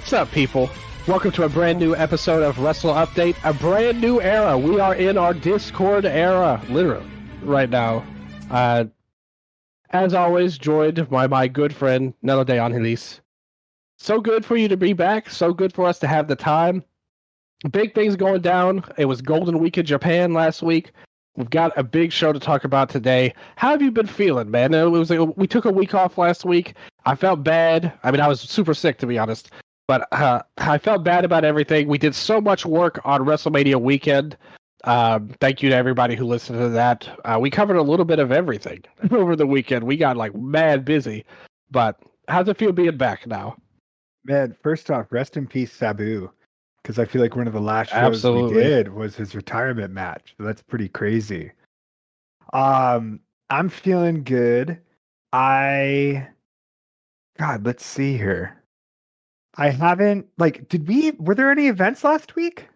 What's up, people? Welcome to a brand new episode of Wrestle Update, a brand new era. We are in our Discord era, literally, right now. As always, joined by my good friend, Nelo de Angelis. So good for you to be back. So good for us to have the time. Big things going down. It was Golden Week in Japan last week. We've got a big show to talk about today. How have you been feeling, man? We took a week off last week. I felt bad. I mean, I was super sick, to be honest. But I felt bad about everything. We did so much work on WrestleMania weekend. Thank you to everybody who listened to that. We covered a little bit of everything over the weekend. We got like mad busy. But how's it feel being back now? Man, first off, rest in peace, Sabu. Because I feel like one of the last shows Absolutely. we did was his retirement match. So that's pretty crazy. I'm feeling good. God, let's see here. I haven't were there any events last week?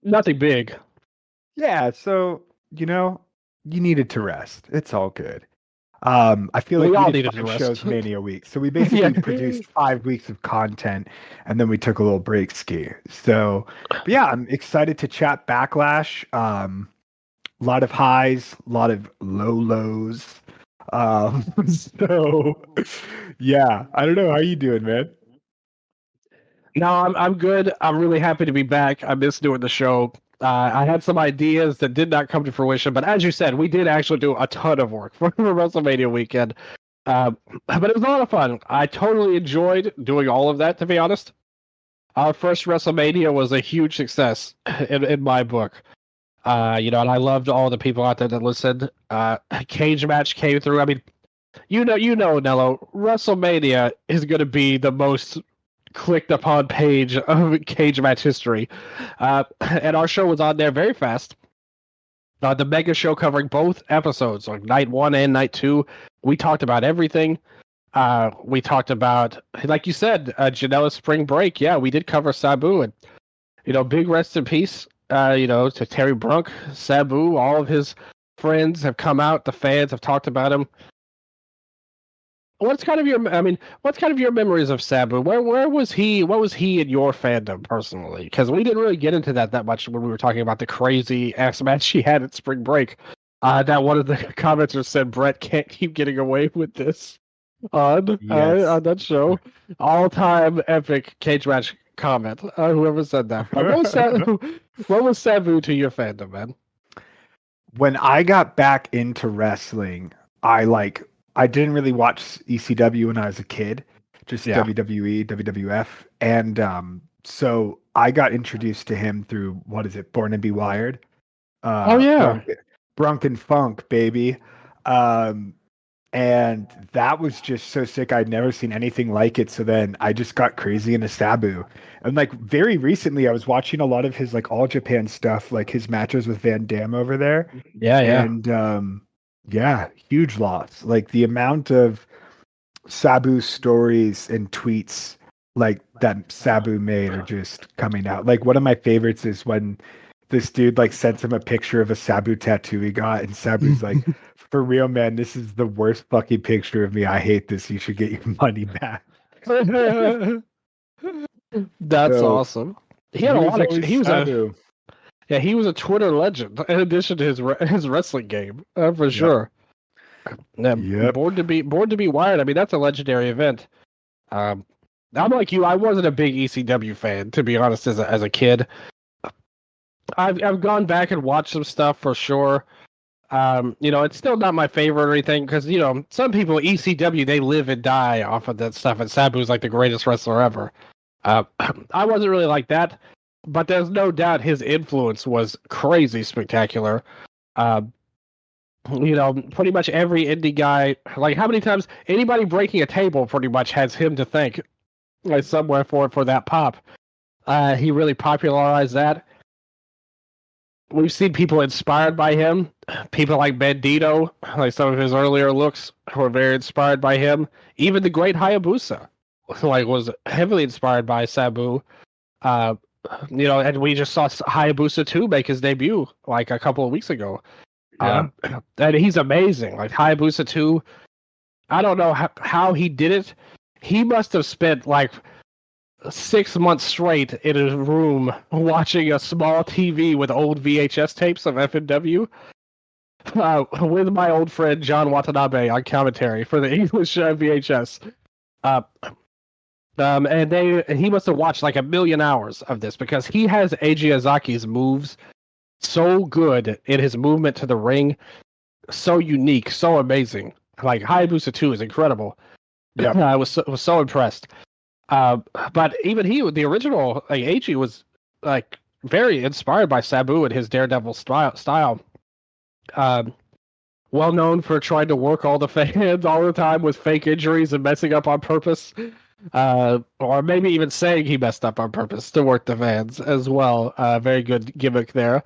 Nothing big. Yeah, so you needed to rest. It's all good. I feel like we did 5 shows Mania week. So we basically produced 5 weeks of content and then we took a little break ski. So but yeah, I'm excited to chat Backlash. A lot of highs, a lot of lows. So yeah, I don't know. How you doing, man? No, I'm good. I'm really happy to be back. I miss doing the show. I had some ideas that did not come to fruition, but as you said, we did actually do a ton of work for WrestleMania weekend. But it was a lot of fun. I totally enjoyed doing all of that, to be honest. Our first WrestleMania was a huge success in my book. And I loved all the people out there that listened. Cage match came through. I mean, you know, Nello, WrestleMania is going to be the most clicked upon page of cage match history. And our show was on there very fast. The mega show covering both episodes, like night 1 and night 2. We talked about everything. We talked about, like you said, Janela's spring break. Yeah, we did cover Sabu, and big rest in peace. To Terry Brunk, Sabu, all of his friends have come out. The fans have talked about him. What's kind of your memories of Sabu? Where was he? What was he in your fandom personally? Because we didn't really get into that much when we were talking about the crazy ass match he had at Spring Break. That one of the commenters said Brett can't keep getting away with this on that show. All-time epic cage match comment. Whoever said that. What was Sabu to your fandom, man? When I got back into wrestling, I didn't really watch ECW when I was a kid, just WWE, WWF. And so I got introduced to him through, Born to Be Wired? Brunk and Funk, baby. And that was just so sick. I'd never seen anything like it. So then I just got crazy into Sabu. And very recently, I was watching a lot of his All Japan stuff, like his matches with Van Damme over there. Yeah. And yeah, huge loss. The amount of Sabu stories and tweets that Sabu made are just coming out. One of my favorites is when this dude sends him a picture of a Sabu tattoo he got, and Sabu's like, "For real, man, this is the worst fucking picture of me. I hate this. You should get your money back." That's awesome. He had a lot of. He was Sabu. He was a Twitter legend in addition to his wrestling game, for sure. Yep. Born to be wired. I mean, that's a legendary event. I'm like you. I wasn't a big ECW fan, to be honest, as a kid. I've gone back and watched some stuff for sure. It's still not my favorite or anything because some people ECW they live and die off of that stuff, and Sabu's like the greatest wrestler ever. I wasn't really like that, but there's no doubt his influence was crazy spectacular. Pretty much every indie guy, how many times anybody breaking a table pretty much has him to thank, somewhere for that pop. He really popularized that. We've seen people inspired by him. People like Bandito, some of his earlier looks were very inspired by him. Even the great Hayabusa, was heavily inspired by Sabu. And we just saw Hayabusa 2 make his debut a couple of weeks ago. Yeah. And he's amazing. Hayabusa 2, I don't know how he did it. He must have spent 6 months straight in a room watching a small TV with old VHS tapes of FNW with my old friend John Watanabe on commentary for the English VHS. And he must have watched like 1,000,000 hours of this because he has Eiji Azaki's moves so good in his movement to the ring, so unique, so amazing. Like Hayabusa 2 is incredible. Yeah, I was so impressed. But even the original Eiji was like very inspired by Sabu and his Daredevil style. Well known for trying to work all the fans all the time with fake injuries and messing up on purpose. Or maybe even saying he messed up on purpose to work the fans as well. Very good gimmick there.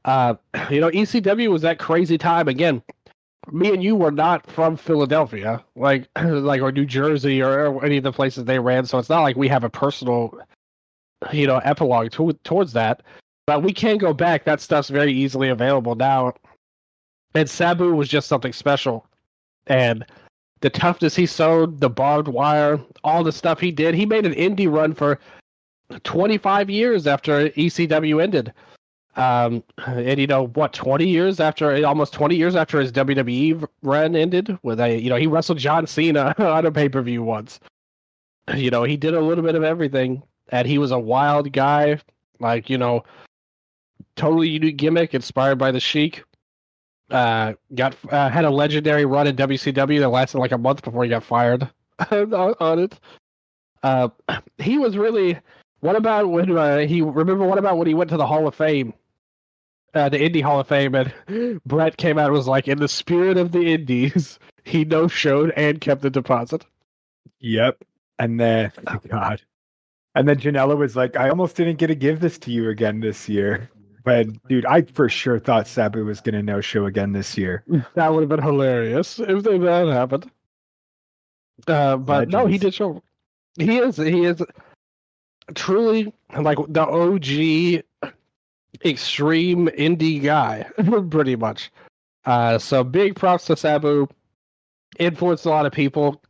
ECW was that crazy time again. Me and you were not from Philadelphia, like or New Jersey or any of the places they ran, so it's not like we have a personal, epilogue towards that. But we can go back. That stuff's very easily available now. And Sabu was just something special. And the toughness he showed, the barbed wire, all the stuff he did. He made an indie run for 25 years after ECW ended. And 20 years after, almost 20 years after his WWE run ended, he wrestled John Cena on a pay-per-view once. He did a little bit of everything, and he was a wild guy, totally unique gimmick, inspired by the Sheik. Had a legendary run in WCW that lasted like a month before he got fired on it. He was really. What about when when he went to the Hall of Fame? The Indie Hall of Fame, and Brett came out and was like, in the spirit of the Indies, he no-showed and kept the deposit. Yep. And then, God. And then Janela was like, I almost didn't get to give this to you again this year. But, dude, I for sure thought Sabu was going to no-show again this year. That would have been hilarious if that happened. But Legends. No, he did show. He is truly like the OG extreme indie guy, pretty much. So big props to Sabu. Influenced a lot of people.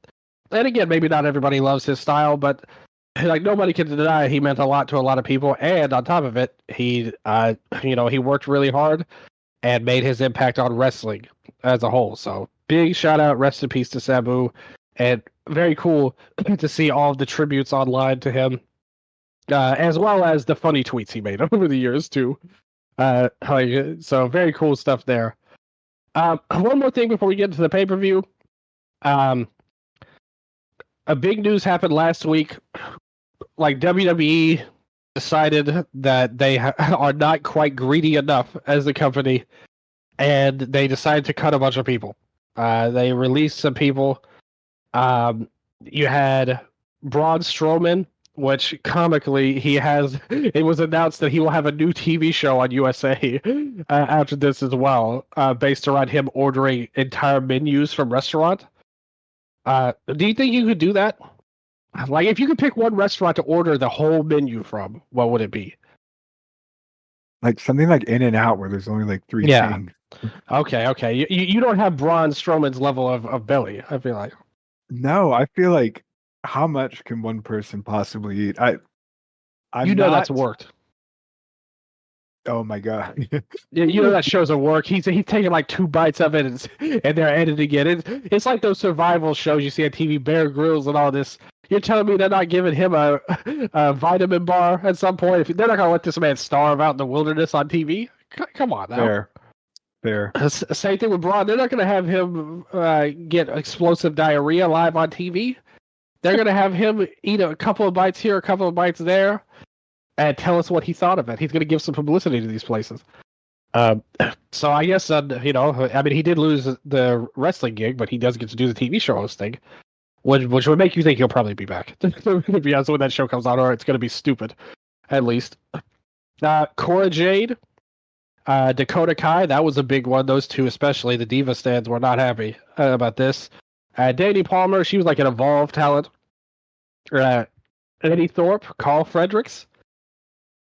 And again, maybe not everybody loves his style, but like nobody can deny he meant a lot to a lot of people. And on top of it, he worked really hard and made his impact on wrestling as a whole. So big shout out, rest in peace to Sabu, and very cool to see all of the tributes online to him. As well as the funny tweets he made over the years too. So very cool stuff there. One more thing before we get into the pay-per-view. A big news happened last week. Like WWE decided that they are not quite greedy enough as a company, and they decided to cut a bunch of people. They released some people. You had Braun Strowman, which comically it was announced that he will have a new TV show on USA after this as well, based around him ordering entire menus from restaurant. Do you think you could do that? Like, if you could pick one restaurant to order the whole menu from, what would it be? Like something like In-N-Out, where there's only like 3 things. Okay. You don't have Braun Strowman's level of belly, I feel like. No, I feel like, how much can one person possibly eat? That's worked. Oh my God. That shows a work. He's taking like 2 bites of it and they're editing it. It's like those survival shows you see on TV, Bear Grylls and all this. You're telling me they're not giving him a vitamin bar at some point? They're not going to let this man starve out in the wilderness on TV? Come on now. Fair. Same thing with Braun. They're not going to have him get explosive diarrhea live on TV. They're going to have him eat a couple of bites here, a couple of bites there, and tell us what he thought of it. He's going to give some publicity to these places. So I guess, he did lose the wrestling gig, but he does get to do the TV show hosting, which would make you think he'll probably be back. To be honest, when that show comes out, or it's going to be stupid, at least. Cora Jade, Dakota Kai, that was a big one. Those two, especially the Diva stands, were not happy about this. Danny Palmer, she was like an Evolve talent. Eddie Thorpe, Carl Fredericks.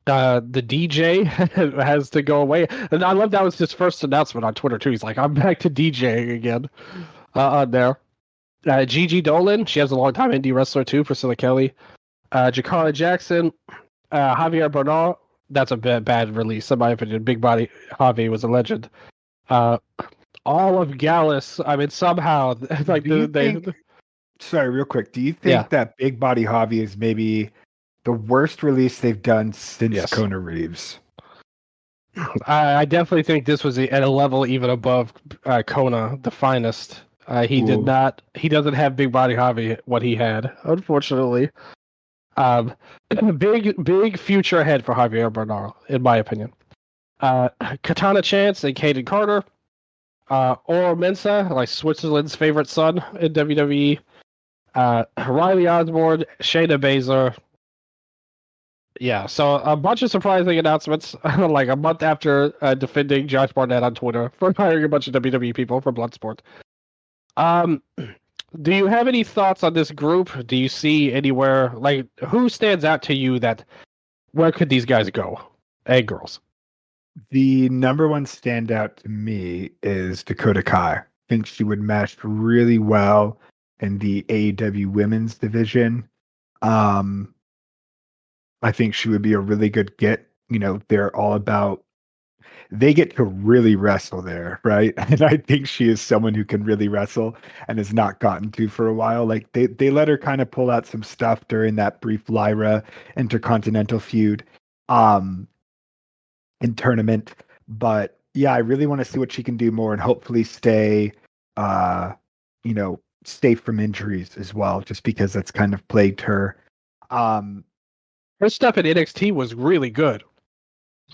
The DJ has to go away. And I love that was his first announcement on Twitter, too. He's like, I'm back to DJing again on there. Gigi Dolan, she has a long-time indie wrestler, too, Priscilla Kelly. Jakara Jackson, Javier Bernal. That's a bad release, in my opinion. Big Body Javi was a legend. Uh, all of Gallus. I mean, somehow, like Do you think? Sorry, real quick. Do you yeah, think that Big Body Hobby is maybe the worst release they've done since yes. Kona Reeves? I definitely think this was at a level even above Kona, the finest. He did Ooh. not. He doesn't have Big Body Javi what he had, unfortunately. Um, big future ahead for Javier Bernal, in my opinion. Katana Chance and Caden Carter. Oro Mensa, like Switzerland's favorite son in WWE. Riley Osborne, Shayna Baszler. Yeah, so a bunch of surprising announcements, like a month after defending Josh Barnett on Twitter for hiring a bunch of WWE people for Bloodsport. Um, do you have any thoughts on this group? Do you see anywhere, like, who stands out to you that, where could these guys go? And girls. The number one standout to me is Dakota Kai. I think she would mesh really well in the AEW women's division. Um, I think she would be a really good get. You know, they're all about they get to really wrestle there, right? And I think she is someone who can really wrestle and has not gotten to for a while. Like they let her kind of pull out some stuff during that brief Lyra Intercontinental feud in tournament. But yeah, I really want to see what she can do more and hopefully stay you know, safe from injuries as well, just because that's kind of plagued her. Um Her stuff at NXT was really good.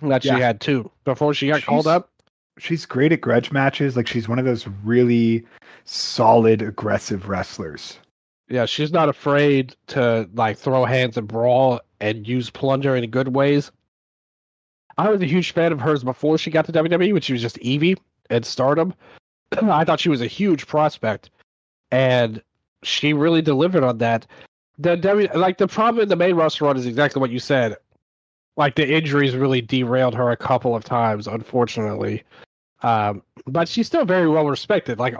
That she yeah, had too before she got called she's up. she's great at grudge matches. Like she's one of those really solid, aggressive wrestlers. Yeah, she's not afraid to like throw hands and brawl and use plunder in good ways. I was a huge fan of hers before she got to WWE, when she was just Evie at Stardom. I thought she was a huge prospect, and she really delivered on that. The problem in the main roster run is exactly what you said. Like the injuries really derailed her a couple of times, unfortunately. But she's still very well respected. It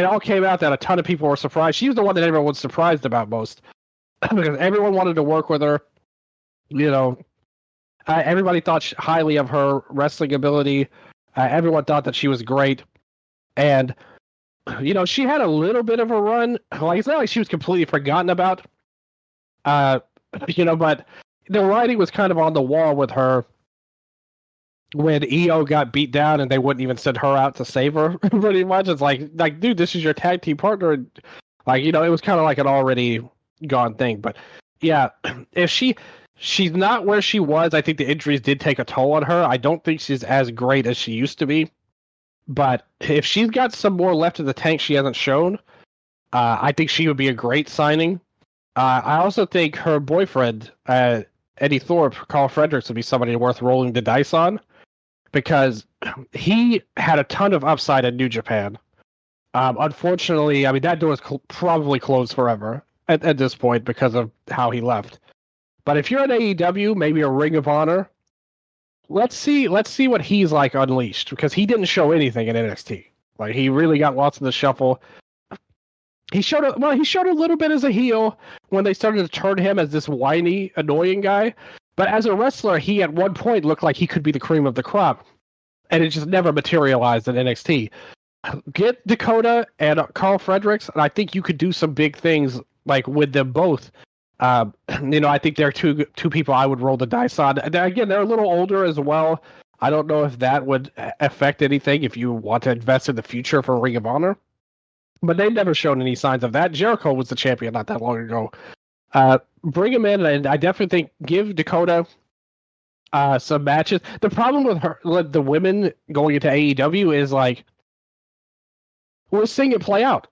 all came out that a ton of people were surprised. She was the one that everyone was surprised about most because everyone wanted to work with her. You know, everybody thought highly of her wrestling ability. Everyone thought that she was great, and she had a little bit of a run. Like it's not like she was completely forgotten about. Uh, but the writing was kind of on the wall with her when EO got beat down and they wouldn't even send her out to save her. Pretty much, it's like, dude, this is your tag team partner. And, it was kind of like an already gone thing. But yeah, if she's not where she was, I think the injuries did take a toll on her. I don't think she's as great as she used to be. But if she's got some more left in the tank she hasn't shown, I think she would be a great signing. I also think her boyfriend, Eddie Thorpe, Carl Fredericks, would be somebody worth rolling the dice on because he had a ton of upside in New Japan. Unfortunately, I mean, that door is probably closed forever at this point because of how he left. But if you're at AEW, maybe a Ring of Honor, let's see what he's like unleashed because he didn't show anything in NXT. Like he really got lost in the shuffle. He showed a little bit as a heel when they started to turn him as this whiny, annoying guy. But as a wrestler, he at one point looked like he could be the cream of the crop, and it just never materialized in NXT. Get Dakota and Carl Fredericks, and I think you could do some big things like with them both. I think they're two people I would roll the dice on. Again, they're a little older as well. I don't know if that would affect anything if you want to invest in the future for Ring of Honor. But they've never shown any signs of that. Jericho was the champion not that long ago. Bring him in, and I definitely think give Dakota some matches. The problem with the women going into AEW is like we're seeing it play out.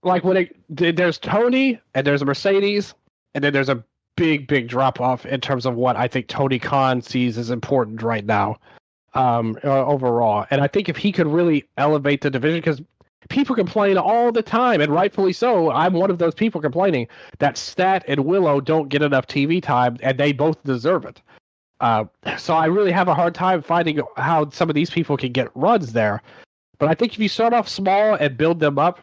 Like there's Tony and there's Mercedes, and then there's a big drop off in terms of what I think Tony Khan sees as important right now, overall. And I think if he could really elevate the division, because people complain all the time, and rightfully so. I'm one of those people complaining that Stat and Willow don't get enough TV time, and they both deserve it. So I really have a hard time finding how some of these people can get runs there. But I think if you start off small and build them up,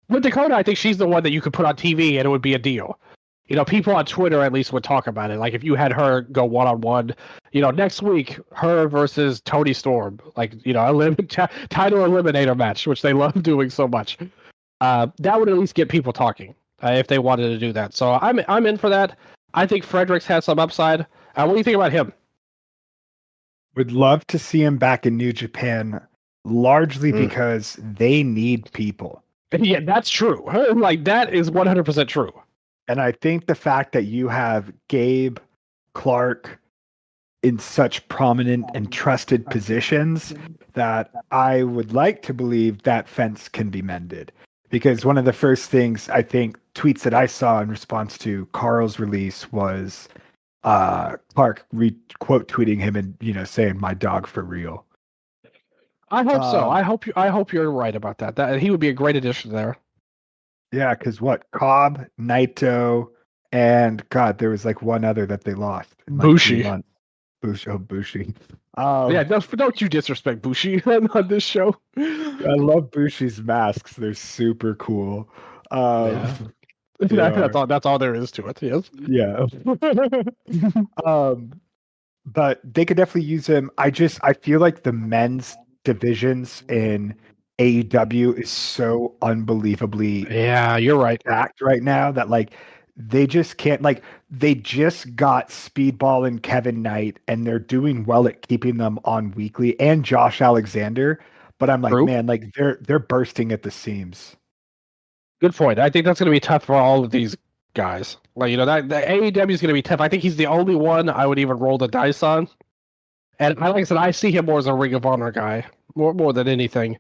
with Dakota, I think she's the one that you could put on TV and it would be a deal. people on Twitter at least would talk about it. Like if you had her go one-on-one, next week, her versus Tony Storm, like, title eliminator match, which they love doing so much. That would at least get people talking if they wanted to do that. So I'm in for that. I think Fredericks has some upside. What do you think about him? Would love to see him back in New Japan, largely because they need people. Yeah, that's true. Like that is 100% true. And I think the fact that you have Gabe, Clark in such prominent and trusted positions, that I would like to believe that fence can be mended. Because one of the first things I think tweets that I saw in response to Carl's release was Clark quote tweeting him and saying "my dog for real." I hope so. I hope you're right about that. That he would be a great addition there. Yeah, because what Cobb, Naito, and God, there was like one other that they lost in like 3 months. Bushi. Yeah, don't you disrespect Bushi on this show. I love Bushi's masks. They're super cool. That's all there is to it. Yes. Yeah. But they could definitely use him. I feel like the men's divisions in AEW is so unbelievably you're right. stacked right now that like they just can't, like they just got Speedball and Kevin Knight and they're doing well at keeping them on weekly, and Josh Alexander, but I'm like, man, like they're bursting at the seams. Good point. I think that's going to be tough for all of these guys. Like, that the AEW is going to be tough. I think he's the only one I would even roll the dice on. And like I said, I see him more as a Ring of Honor guy, more than anything.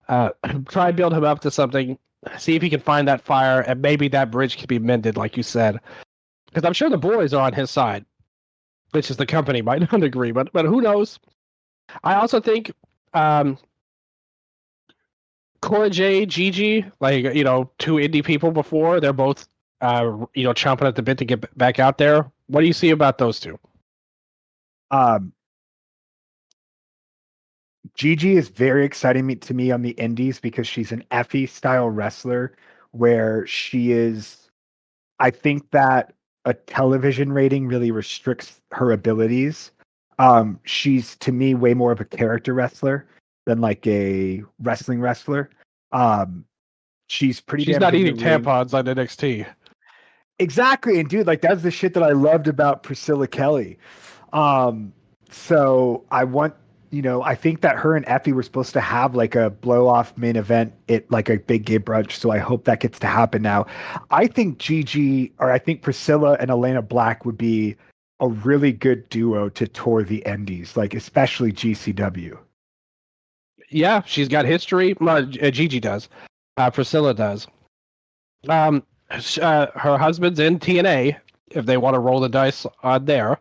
Try and build him up to something. See if he can find that fire, and maybe that bridge can be mended, like you said. Because I'm sure the boys are on his side. Which is the company might not agree, but who knows? I also think Cora J, Gigi, like, two indie people before, they're both chomping at the bit to get back out there. What do you see about those two? Gigi is very exciting to me on the indies because she's an Effie style wrestler where she is, I think that a television rating really restricts her abilities. She's to me way more of a character wrestler than like a wrestling wrestler. She's not eating tampons on NXT. Exactly. And dude, like that's the shit that I loved about Priscilla Kelly. So I think that her and Effie were supposed to have like a blow off main event at like a big gay brunch. So I hope that gets to happen now. I think Priscilla and Elena Black would be a really good duo to tour the Indies, like especially GCW. Yeah, she's got history. Gigi does. Priscilla does. Her husband's in TNA. If they want to roll the dice on there,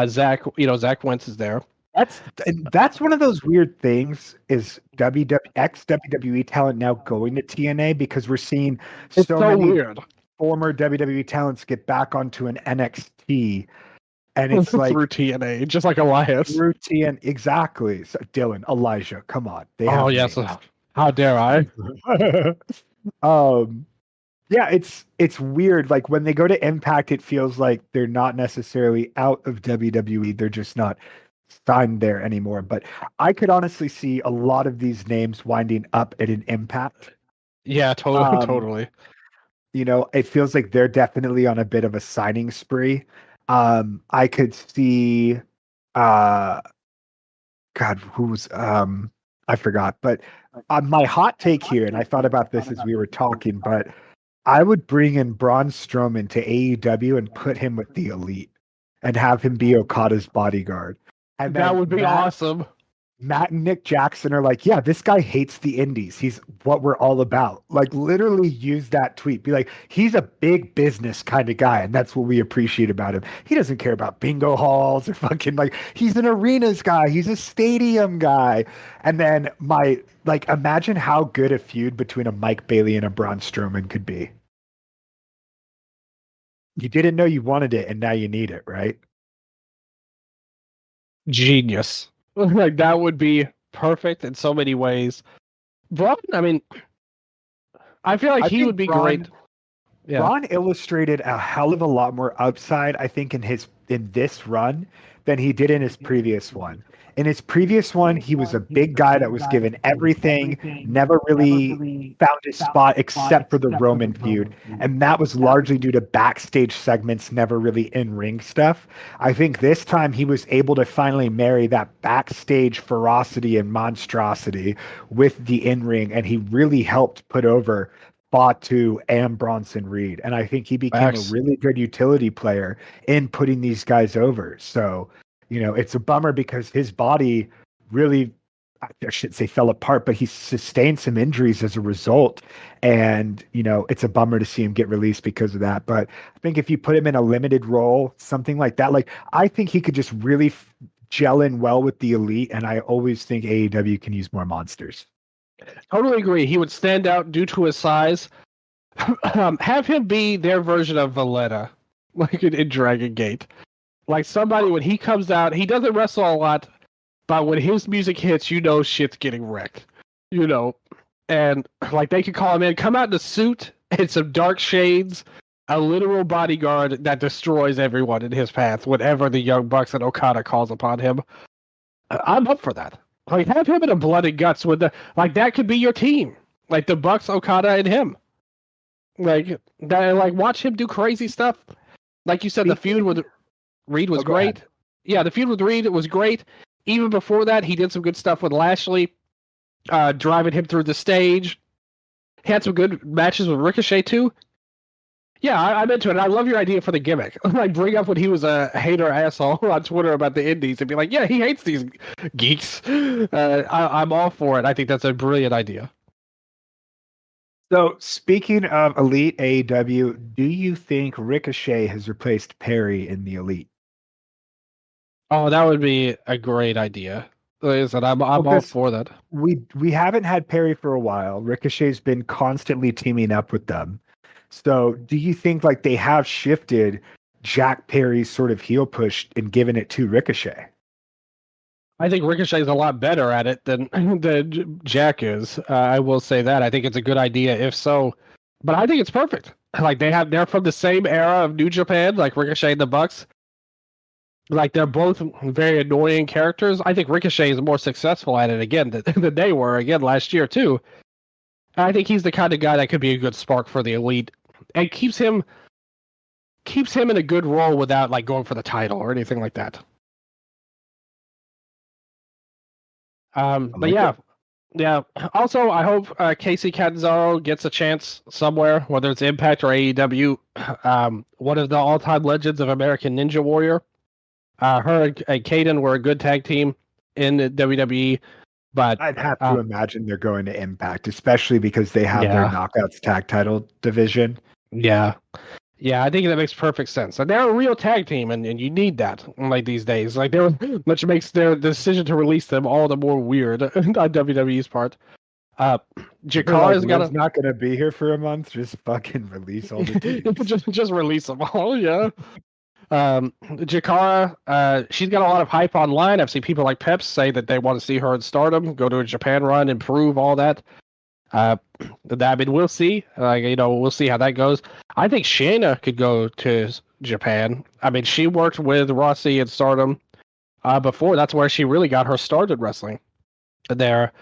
Zach Wentz is there. That's one of those weird things is WWE talent now going to TNA because we're seeing so many weird former WWE talents get back onto an NXT, and it's like through TNA, just like Elias. Through TNA, exactly. So, Dylan, Elijah, come on. Yes. How dare I? Yeah, it's weird. Like when they go to Impact, it feels like they're not necessarily out of WWE. They're just not signed there anymore. But I could honestly see a lot of these names winding up at an Impact. Yeah, totally. It feels like they're definitely on a bit of a signing spree. I could see God, who's I forgot, but my hot take here, and I thought about this as we were talking, but I would bring in Braun Strowman to AEW and put him with the Elite and have him be Okada's bodyguard. And that would be awesome. Matt and Nick Jackson are like, yeah, this guy hates the indies. He's what we're all about. Like literally use that tweet. Be like, he's a big business kind of guy. And that's what we appreciate about him. He doesn't care about bingo halls or fucking like, he's an arenas guy. He's a stadium guy. And then imagine how good a feud between a Mike Bailey and a Braun Strowman could be. You didn't know you wanted it and now you need it, right? Genius. Like that would be perfect in so many ways. Braun, I mean, I feel like he would be great. Yeah. Braun illustrated a hell of a lot more upside, I think, in this run than he did in his previous one. In his previous one, he was a big guy that was given everything, never really found his spot except for the Roman feud. And that was largely due to backstage segments, never really in-ring stuff. I think this time he was able to finally marry that backstage ferocity and monstrosity with the in-ring, and he really helped put over Batu and Bronson Reed. And I think he became a Facts. really good utility player in putting these guys over. So, it's a bummer because his body really, I shouldn't say fell apart, but he sustained some injuries as a result. And, it's a bummer to see him get released because of that. But I think if you put him in a limited role, something like that, like I think he could just really gel in well with the elite. And I always think AEW can use more monsters. Totally agree. He would stand out due to his size. Have him be their version of Valletta, like in Dragon Gate. Like somebody, when he comes out, he doesn't wrestle a lot, but when his music hits, shit's getting wrecked. And like they could call him in, come out in a suit and some dark shades, a literal bodyguard that destroys everyone in his path whenever the Young Bucks and Okada calls upon him. I'm up for that. Like have him in a blood and guts with that could be your team. Like the Bucks, Okada, and him. Like that, like watch him do crazy stuff. Like you said, the feud with Reed was great. Yeah, the feud with Reed was great. Even before that, he did some good stuff with Lashley, driving him through the stage. He had some good matches with Ricochet too. Yeah, I'm into it. I love your idea for the gimmick. Like bring up when he was a hater asshole on Twitter about the indies and be like, yeah, he hates these geeks. I'm all for it. I think that's a brilliant idea. So, speaking of Elite AEW, do you think Ricochet has replaced Perry in the Elite? Oh, that would be a great idea. Like I said, I'm all for that. We haven't had Perry for a while. Ricochet's been constantly teaming up with them. So, do you think like they have shifted Jack Perry's sort of heel push and given it to Ricochet? I think Ricochet's a lot better at it than Jack is. I will say that. I think it's a good idea if so. But I think it's perfect. Like they're from the same era of New Japan, like Ricochet and the Bucks. Like they're both very annoying characters. I think Ricochet is more successful at it again than they were again last year too. I think he's the kind of guy that could be a good spark for the Elite and keeps him in a good role without like going for the title or anything like that. But yeah. Yeah. Also, I hope Casey Catanzaro gets a chance somewhere, whether it's Impact or AEW. One of the all-time legends of American Ninja Warrior. Her and Kaden were a good tag team in the WWE, but I'd have to imagine they're going to Impact, especially because they have their Knockouts tag title division. Yeah. Yeah, I think that makes perfect sense. And they're a real tag team, and you need that like these days. Like which makes their decision to release them all the more weird on WWE's part. Jakara's not gonna be here for a month. Just fucking release all the teams. just release them all. Yeah. Jakara, she's got a lot of hype online. I've seen people like Peps say that they want to see her in Stardom, go to a Japan run, improve all that. I mean, we'll see. We'll see how that goes. I think Shayna could go to Japan. I mean, she worked with Rossi at Stardom before. That's where she really got her started wrestling. There,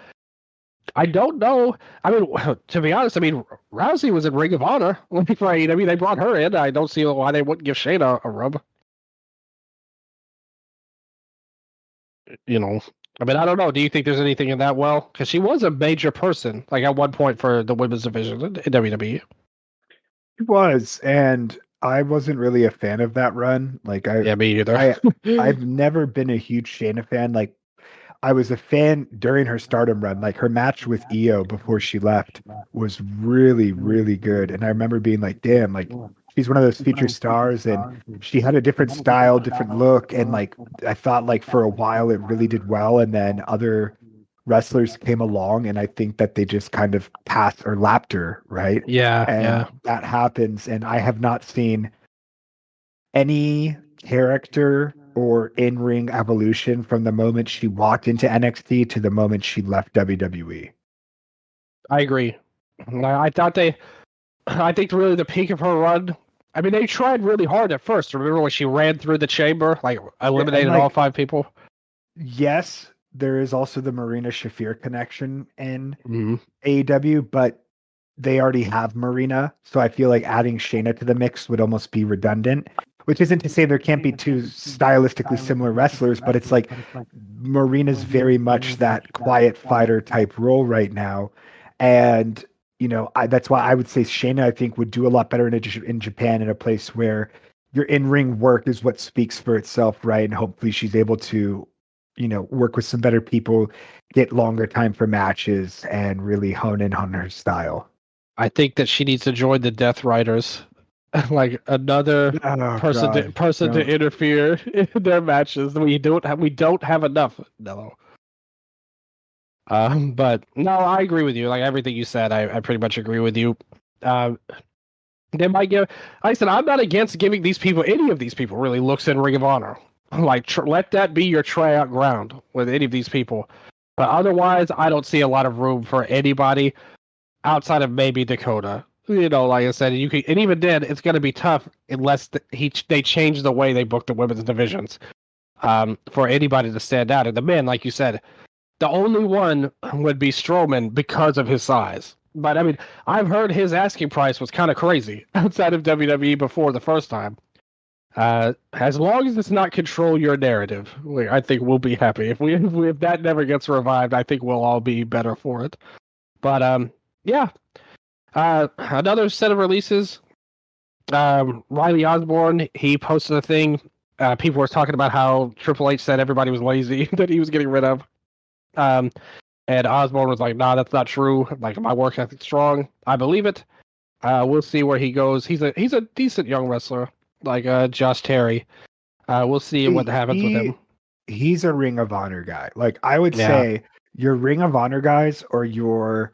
I don't know. I mean, to be honest, I mean, Rousey was in Ring of Honor. Right? I mean, they brought her in. I don't see why they wouldn't give Shayna a rub. I mean, I don't know. Do you think there's anything in that? Well, because she was a major person, like at one point for the women's division in WWE. She was, and I wasn't really a fan of that run. Like, Yeah, me either. I've never been a huge Shayna fan. Like, I was a fan during her Stardom run. Like, her match with Io before she left was really, really good. And I remember being like, damn, like, she's one of those featured stars, and she had a different style, different look. And like, I thought like for a while it really did well. And then other wrestlers came along, and I think that they just kind of passed or lapped her, right? Yeah, And that happens. And I have not seen any character or in-ring evolution from the moment she walked into NXT to the moment she left WWE. I agree. I thought I think really the peak of her run. I mean, they tried really hard at first. Remember when she ran through the chamber, like Yeah, and eliminated all like 5 people? yes, there is also the Marina Shafir connection in Mm-hmm. AEW, but they already have Marina, so I feel like adding Shayna to the mix would almost be redundant. Which isn't to say there can't be two stylistically similar wrestlers, but it's like Marina's very much that quiet fighter type role right now, and that's why I would say Shayna I think would do a lot better in Japan, in a place where your in-ring work is what speaks for itself, right? And hopefully she's able to work with some better people, get longer time for matches, and really hone in on her style. I think that she needs to join the Death Riders, like another Oh God, person to don't. interfere in their matches. We don't have enough. No. But no, I agree with you. Like everything you said, I pretty much agree with you. Um, they might give. Like I said, I'm not against giving these people, any of these people, really looks in Ring of Honor. Like let that be your tryout ground with any of these people. But otherwise, I don't see a lot of room for anybody outside of maybe Dakota. Like I said, you can, and even then, it's going to be tough unless they change the way they book the women's divisions. For anybody to stand out, and the men, like you said, the only one would be Strowman because of his size. But I mean, I've heard his asking price was kind of crazy outside of WWE before the first time. As long as it's not control your narrative, I think we'll be happy. If that never gets revived, I think we'll all be better for it. But yeah. Another set of releases. Riley Osborne, he posted a thing. People were talking about how Triple H said everybody was lazy that he was getting rid of. And Osborne was like, "Nah, that's not true. Like my work ethic's strong. I believe it. We'll see where he goes. He's a decent young wrestler, like Josh Terry. We'll see what happens with him. He's a Ring of Honor guy. Like I would Yeah, say your Ring of Honor guys or your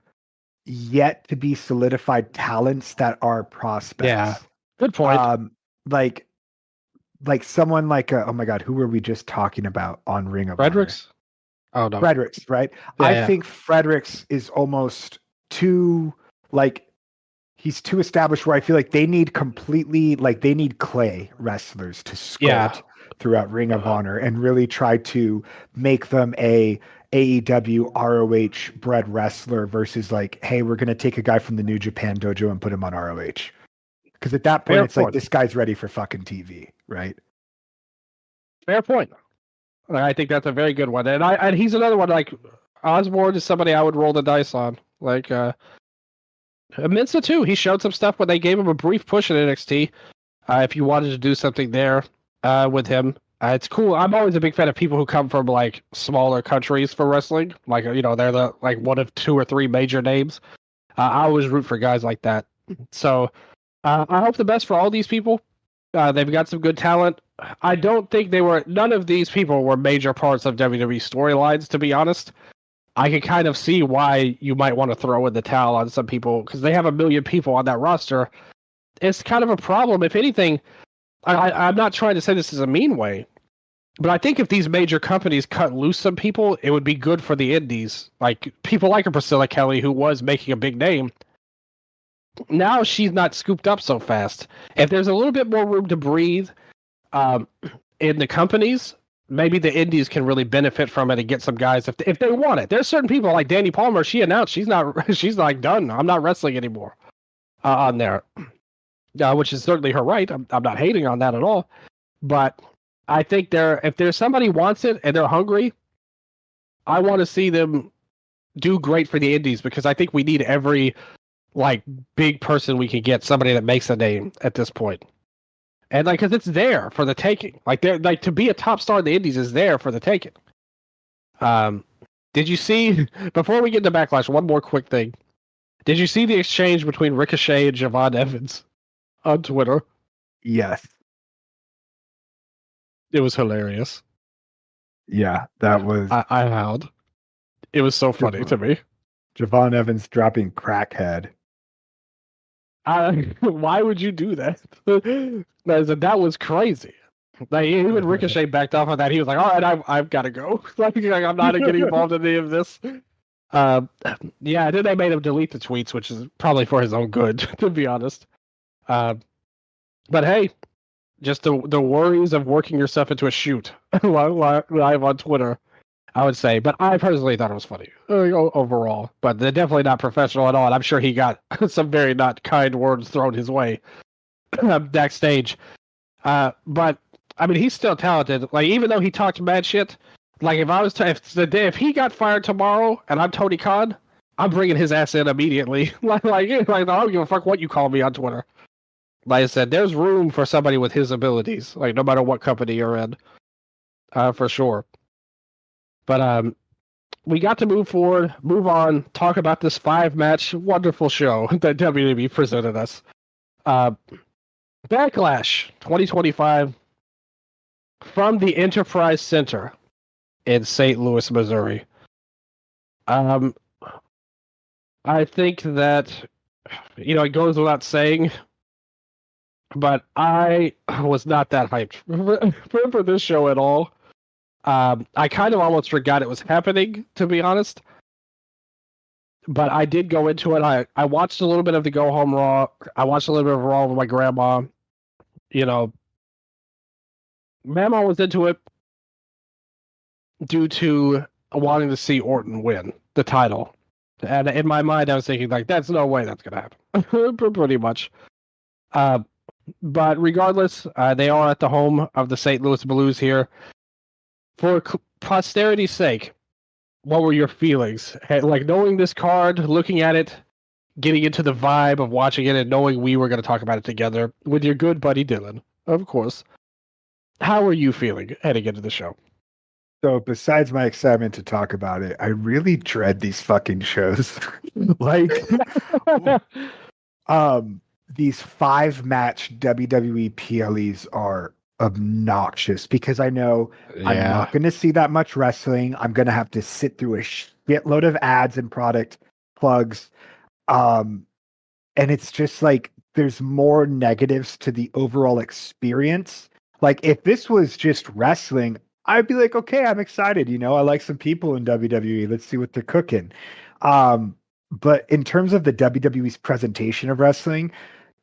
yet to be solidified talents that are yeah. prospects. Good point. Um, like someone like oh my God, who were we just talking about on Ring of Honor? Fredericks? Oh no. Fredericks, right? Yeah, I yeah. think Fredericks is almost too like he's too established where I feel like they need clay wrestlers to Yeah. sculpt throughout Ring of Honor and really try to make them a AEW ROH bred wrestler versus like, hey, we're gonna take a guy from the New Japan dojo and put him on ROH. Because at that point, Fair it's like point. this guy's ready for fucking TV, right? Fair point. I think that's a very good one, and he's another one. Like Osborne is somebody I would roll the dice on. Like Minsa too. He showed some stuff when they gave him a brief push in NXT. If you wanted to do something there with him, it's cool. I'm always a big fan of people who come from like smaller countries for wrestling. Like they're the like one of 2 or 3 major names. I always root for guys like that. So I hope the best for all these people. They've got some good talent. I don't think none of these people were major parts of WWE storylines, to be honest. I can kind of see why you might want to throw in the towel on some people because they have 1 million people on that roster. It's kind of a problem. If anything, I'm not trying to say this is a mean way, but I think if these major companies cut loose some people, it would be good for the indies. Like people like a Priscilla Kelly, who was making a big name. Now she's not scooped up so fast. If there's a little bit more room to breathe um, in the companies, maybe the indies can really benefit from it and get some guys if they want it. There's certain people like Danny Palmer. She announced she's like done. I'm not wrestling anymore on there, which is certainly her right. I'm not hating on that at all. But I think if there's somebody wants it and they're hungry, I want to see them do great for the indies because I think we need every like big person we can get, somebody that makes a name at this point. And like, cause it's there for the taking. Like, they're like to be a top star in the Indies is there for the taking. Did you see before we get into Backlash? One more quick thing. Did you see the exchange between Ricochet and Javon Evans on Twitter? Yes. It was hilarious. Yeah, that was I howled. It was so funny to me. Javon Evans dropping crackhead. Why would you do that? That was crazy. Like even Ricochet backed off on that. He was like, "All right, I've got to go. Like I'm not getting involved in any of this." Uh, yeah, then they made him delete the tweets, which is probably for his own good, to be honest. But hey, just the worries of working yourself into a shoot live on Twitter, I would say. But I personally thought it was funny overall. But they're definitely not professional at all. And I'm sure he got some very not kind words thrown his way backstage. But I mean, he's still talented. Like, even though he talked mad shit, like if he got fired tomorrow and I'm Tony Khan, I'm bringing his ass in immediately. like I don't give a fuck what you call me on Twitter. Like I said, there's room for somebody with his abilities. Like, no matter what company you're in, for sure. But we got to move on, talk about this 5-match wonderful show that WWE presented us. Backlash 2025 from the Enterprise Center in St. Louis, Missouri. I think that, it goes without saying, but I was not that hyped for this show at all. I kind of almost forgot it was happening, to be honest. But I did go into it. I watched a little bit of the Go Home Raw. I watched a little bit of Raw with my grandma. Mama was into it due to wanting to see Orton win the title. And in my mind, I was thinking, like, that's no way that's going to happen. Pretty much. But regardless, they are at the home of the St. Louis Blues here. For posterity's sake, what were your feelings? Like, knowing this card, looking at it, getting into the vibe of watching it, and knowing we were going to talk about it together with your good buddy Dylan, of course. How are you feeling heading into the show? So besides my excitement to talk about it, I really dread these fucking shows. Like, these 5-match WWE PLEs are obnoxious because I know I'm not going to see that much wrestling. I'm going to have to sit through a shitload of ads and product plugs. And it's just like, there's more negatives to the overall experience. Like, if this was just wrestling, I'd be like, okay, I'm excited. I like some people in WWE. Let's see what they're cooking. But in terms of the WWE's presentation of wrestling,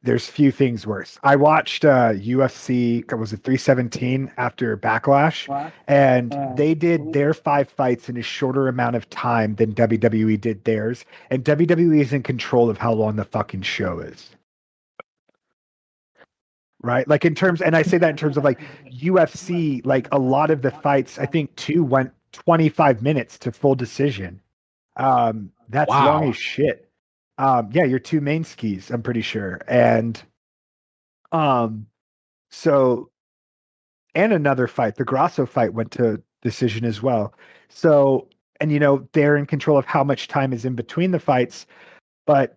there's few things worse. I watched UFC, was it 317 after Backlash? And they did their 5 fights in a shorter amount of time than WWE did theirs. And WWE is in control of how long the fucking show is. Right? Like, in terms, and I say that in terms of like UFC, like a lot of the fights, I think 2 went 25 minutes to full decision. That's long as shit. Yeah, your 2 main skis, I'm pretty sure. And so, and another fight, the Grasso fight went to decision as well. So, and they're in control of how much time is in between the fights, but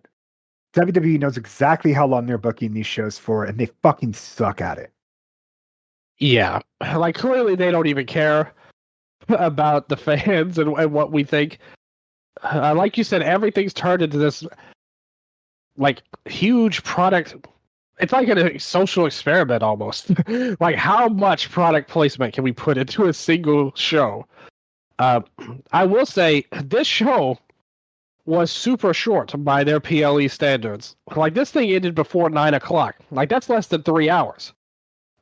WWE knows exactly how long they're booking these shows for, and they fucking suck at it. Yeah, like, clearly they don't even care about the fans and what we think. Like you said, everything's turned into this, like, huge product. It's like a social experiment almost. Like, how much product placement can we put into a single show? I will say this show was super short by their PLE standards. Like, this thing ended before 9:00. Like, that's less than 3 hours.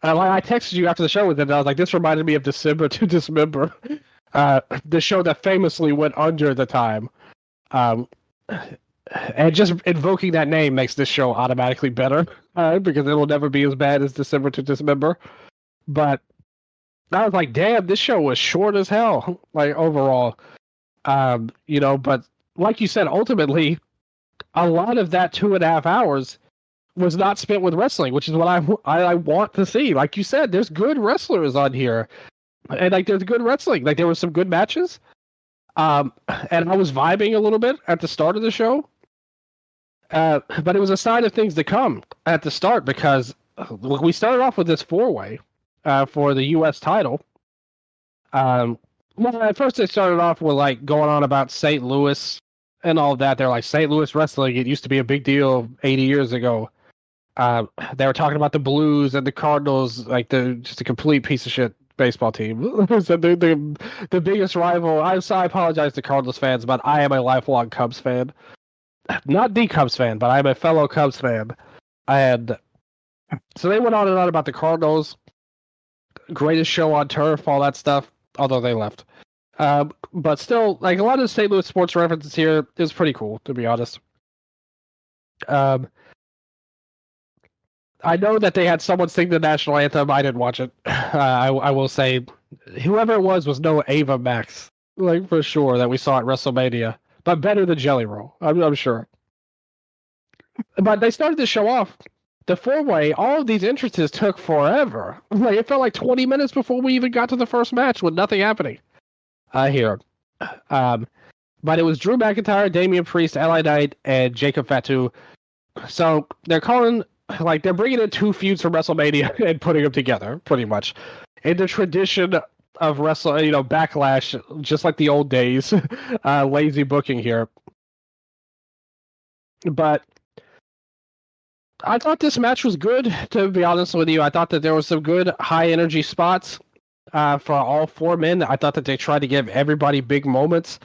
I texted you after the show with it, and I was like, this reminded me of December to Dismember, the show that famously went under the time. And just invoking that name makes this show automatically better, because it'll never be as bad as December to Dismember. But I was like, damn, this show was short as hell, like, overall. But like you said, ultimately, a lot of that 2.5 hours was not spent with wrestling, which is what I want to see. Like you said, there's good wrestlers on here, and like, there's good wrestling. Like, there were some good matches, and I was vibing a little bit at the start of the show. But it was a sign of things to come at the start, because we started off with this 4-way for the U.S. title. Well, at first they started off with, like, going on about St. Louis and all that. They're like, St. Louis wrestling, it used to be a big deal 80 years ago. They were talking about the Blues and the Cardinals, like, just a complete piece of shit baseball team. So the biggest rival. I apologize to Cardinals fans, but I am a lifelong Cubs fan. Not the Cubs fan, but I'm a fellow Cubs fan. And so they went on and on about the Cardinals. Greatest show on turf, all that stuff, although they left. But still, like a lot of the St. Louis sports references here is pretty cool, to be honest. I know that they had someone sing the national anthem. I didn't watch it. I will say, whoever it was no Ava Max, like for sure, that we saw at WrestleMania. But better than Jelly Roll, I'm sure. But they started to show off the four-way. All of these entrances took forever. Like it felt like 20 minutes before we even got to the first match with nothing happening. Here, but it was Drew McIntyre, Damian Priest, LA Knight, and Jacob Fatu. So they're calling, like they're bringing in two feuds from WrestleMania and putting them together, pretty much, in the tradition of Backlash, just like the old days. Lazy booking here, but I thought this match was good. To be honest with you, I thought that there was some good high energy spots for all four men. I thought that they tried to give everybody big moments.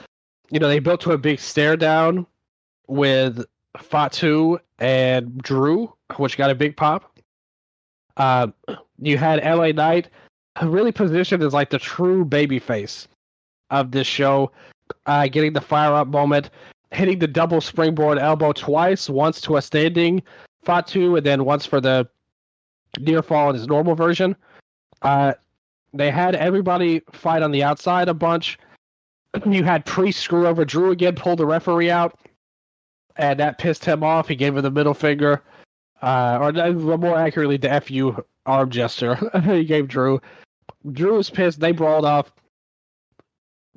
You know, they built to a big stare down with Fatu and Drew, which got a big pop. You had LA Knight really positioned as like the true babyface of this show, getting the fire up moment, hitting the double springboard elbow twice, once to a standing Fatu and then once for the near fall in his normal version. They had everybody fight on the outside a bunch. You had Priest screw over Drew again, pull the referee out, and that pissed him off. He gave him the middle finger, or more accurately, the FU arm gesture. He gave Drew. Drew was pissed. They brawled off.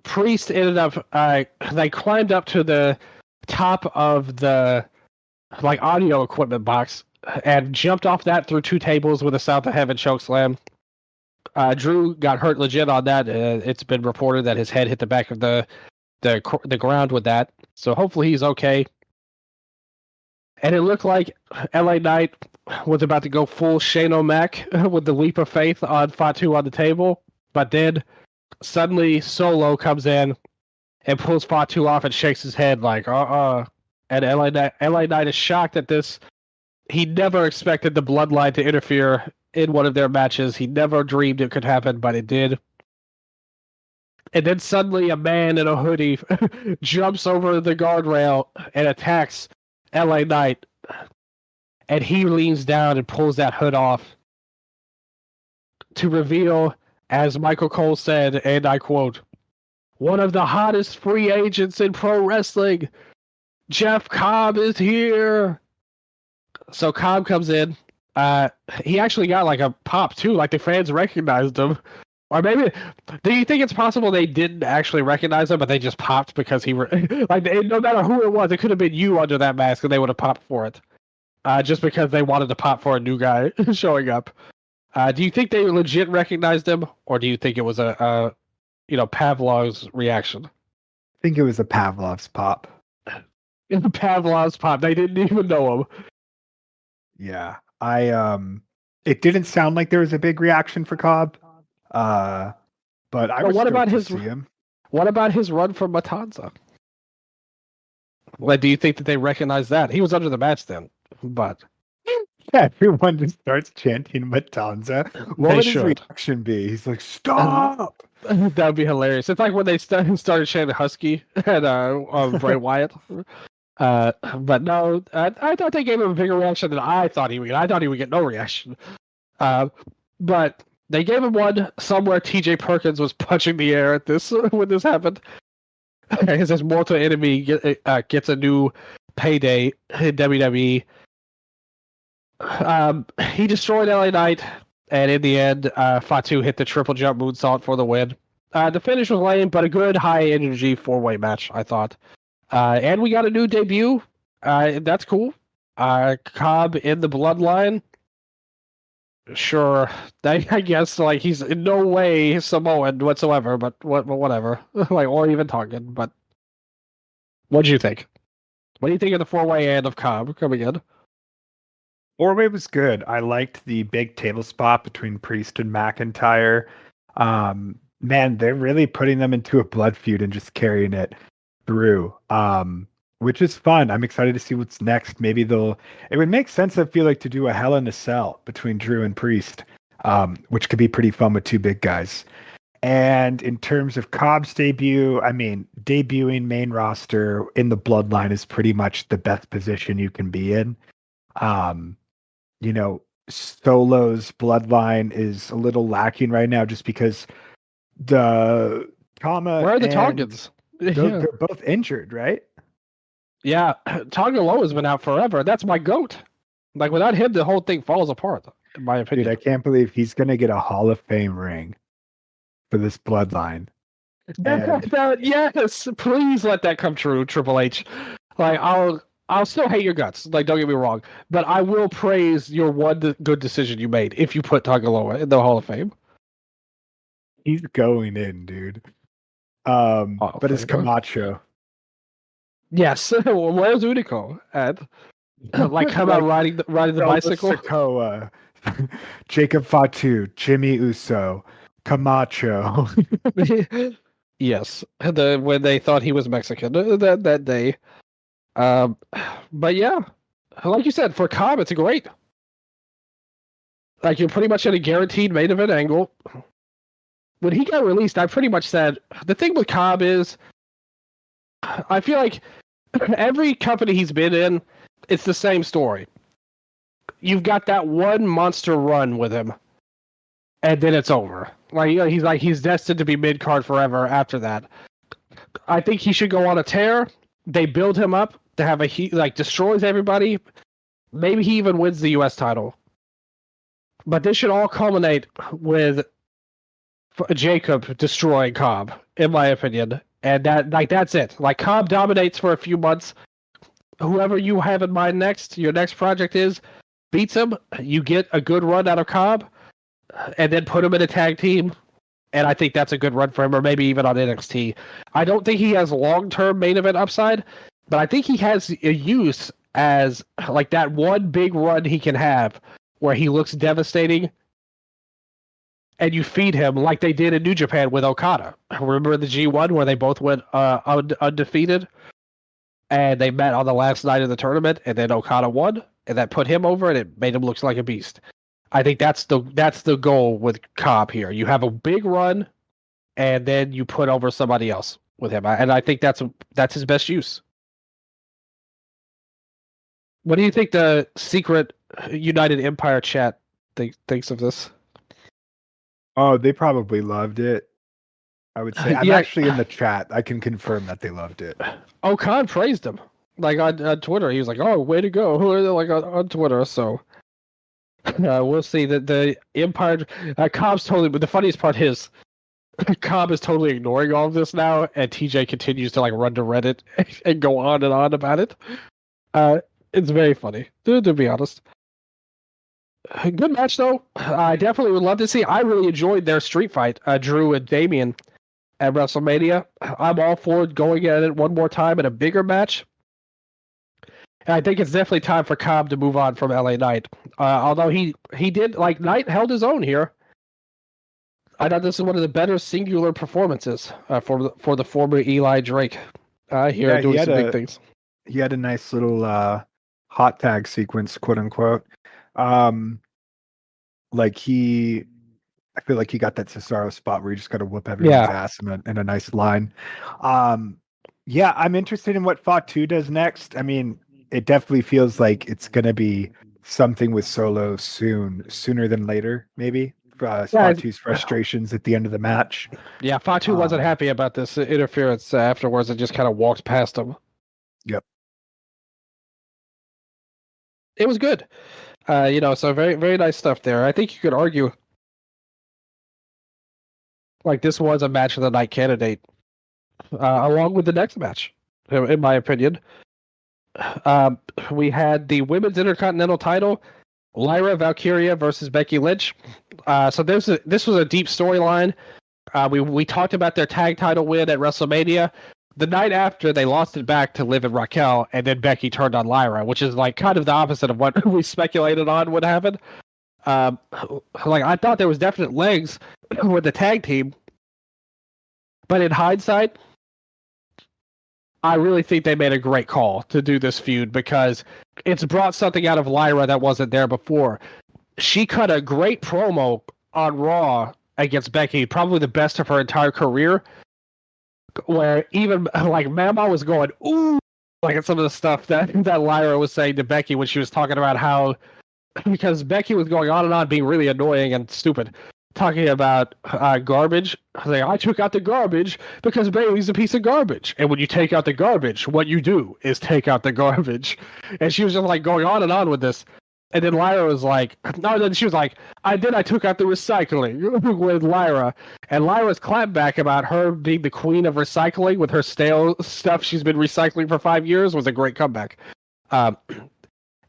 Priest ended up. They climbed up to the top of the audio equipment box and jumped off that through two tables with a South of Heaven chokeslam. Drew got hurt legit on that. It's been reported that his head hit the back of the ground with that. So hopefully he's okay. And it looked like LA Knight was about to go full Shane O'Mac with the leap of faith on Fatu on the table. But then suddenly Solo comes in and pulls Fatu off and shakes his head like, And LA Knight is shocked at this. He never expected the Bloodline to interfere in one of their matches. He never dreamed it could happen, but it did. And then suddenly a man in a hoodie jumps over the guardrail and attacks LA Knight. And he leans down and pulls that hood off to reveal, as Michael Cole said, and I quote, "One of the hottest free agents in pro wrestling, Jeff Cobb is here." So Cobb comes in. He actually got like a pop too, like the fans recognized him. Or maybe, do you think it's possible they didn't actually recognize him, but they just popped because he were like, no matter who it was, it could have been you under that mask, and they would have popped for it, just because they wanted to pop for a new guy showing up. Do you think they legit recognized him, or do you think it was a Pavlov's reaction? I think it was a Pavlov's pop. Pavlov's pop. They didn't even know him. Yeah, it didn't sound like there was a big reaction for Cobb. But I was what about his see him. What about his run from Matanza? Like, do you think that they recognize that? He was under the match then, but everyone just starts chanting Matanza. What would his reaction be? He's like, "Stop!" That would be hilarious. It's like when they started chanting Husky and Bray Wyatt. But no, I thought they gave him a bigger reaction than I thought he would get. I thought he would get no reaction. But they gave him one somewhere. TJ Perkins was punching the air at this when this happened. His mortal enemy gets a new payday in WWE. He destroyed LA Knight, and in the end, Fatu hit the triple jump moonsault for the win. The finish was lame, but a good high energy 4-way match, I thought. And we got a new debut. That's cool. Cobb in the Bloodline. Sure, I guess like he's in no way Samoan whatsoever, but whatever. Like, or even Tongan. But what do you think? What do you think of the 4-way and of Cobb coming in? 4-way was good. I liked the big table spot between Priest and McIntyre. Man, they're really putting them into a blood feud and just carrying it through. Which is fun. I'm excited to see what's next. Maybe it would make sense, I feel like, to do a Hell in a Cell between Drew and Priest, which could be pretty fun with two big guys. And in terms of Cobb's debut, I mean, debuting main roster in the Bloodline is pretty much the best position you can be in. You know, Solo's Bloodline is a little lacking right now just because the Kama Where are the and targets? they're both injured, right? Yeah, Tonga Loa's been out forever. That's my goat. Like, without him, the whole thing falls apart, in my opinion. Dude, I can't believe he's going to get a Hall of Fame ring for this Bloodline. Yes, please let that come true, Triple H. Like, I'll still hate your guts. Like, don't get me wrong, but I will praise your one good decision you made if you put Tagaloa in the Hall of Fame. He's going in, dude. But it's Camacho. Yes, where's Unico at? Like, come out riding the bicycle. Sikoa, Jacob Fatu, Jimmy Uso, Camacho. Yes, when they thought he was Mexican that day. But yeah, like you said, for Cobb, it's great. Like, you're pretty much at a guaranteed main event angle. When he got released, I pretty much said the thing with Cobb is, I feel like every company he's been in, it's the same story. You've got that one monster run with him, and then it's over. Like, he's destined to be mid card forever after that. I think he should go on a tear. They build him up to have destroys everybody. Maybe he even wins the U.S. title. But this should all culminate with Jacob destroying Cobb, in my opinion. And that's it. Like, Cobb dominates for a few months. Whoever you have in mind next, your next project beats him. You get a good run out of Cobb, and then put him in a tag team. And I think that's a good run for him, or maybe even on NXT. I don't think he has long-term main event upside, but I think he has a use as like that one big run he can have where he looks devastating, and you feed him like they did in New Japan with Okada. Remember the G1 where they both went undefeated, and they met on the last night of the tournament, and then Okada won, and that put him over, and it made him look like a beast. I think that's the goal with Cobb here. You have a big run, and then you put over somebody else with him, and I think that's his best use. What do you think the secret United Empire chat thinks of this? Oh, they probably loved it. I would say I'm actually in the chat. I can confirm that they loved it. Khan praised him, like on Twitter. He was like, "Oh, way to go!" Like on Twitter. So we'll see that the Empire. Cobb's totally. But the funniest part is, Cobb is totally ignoring all of this now, and TJ continues to like run to Reddit and go on and on about it. It's very funny, to be honest. Good match though. I definitely would love to see. I really enjoyed their street fight, Drew and Damian at WrestleMania. I'm all for going at it one more time in a bigger match. And I think it's definitely time for Cobb to move on from LA Knight. Although he did, like, Knight held his own here. I thought this is one of the better singular performances for the former Eli Drake here doing some big things. He had a nice little hot tag sequence, quote unquote. I feel like he got that Cesaro spot where you just got to whoop everyone's ass in a nice line. Yeah, I'm interested in what Fatu does next. I mean, it definitely feels like it's going to be something with Solo sooner than later, maybe. Fatu's frustrations at the end of the match. Yeah, Fatu wasn't happy about this interference afterwards and just kind of walked past him. Yep. It was good. So very, very nice stuff there. I think you could argue like this was a match of the night candidate, along with the next match, in my opinion. We had the Women's Intercontinental title, Lyra Valkyria versus Becky Lynch. So this was a deep storyline. We talked about their tag title win at WrestleMania. The night after, they lost it back to Liv and Raquel, and then Becky turned on Lyra, which is like kind of the opposite of what we speculated on would happen. Um, like I thought there was definite legs with the tag team, but in hindsight, I really think they made a great call to do this feud because it's brought something out of Lyra that wasn't there before. She cut a great promo on Raw against Becky, probably the best of her entire career, where even like Mama was going, ooh, like at some of the stuff that Lyra was saying to Becky when she was talking about how, because Becky was going on and on being really annoying and stupid, talking about garbage. Like, I took out the garbage because Bailey's a piece of garbage. And when you take out the garbage, what you do is take out the garbage. And she was just like going on and on with this. And then Lyra was like, no, then she was like, I took out the recycling with Lyra. And Lyra's clapback about her being the queen of recycling with her stale stuff she's been recycling for 5 years was a great comeback.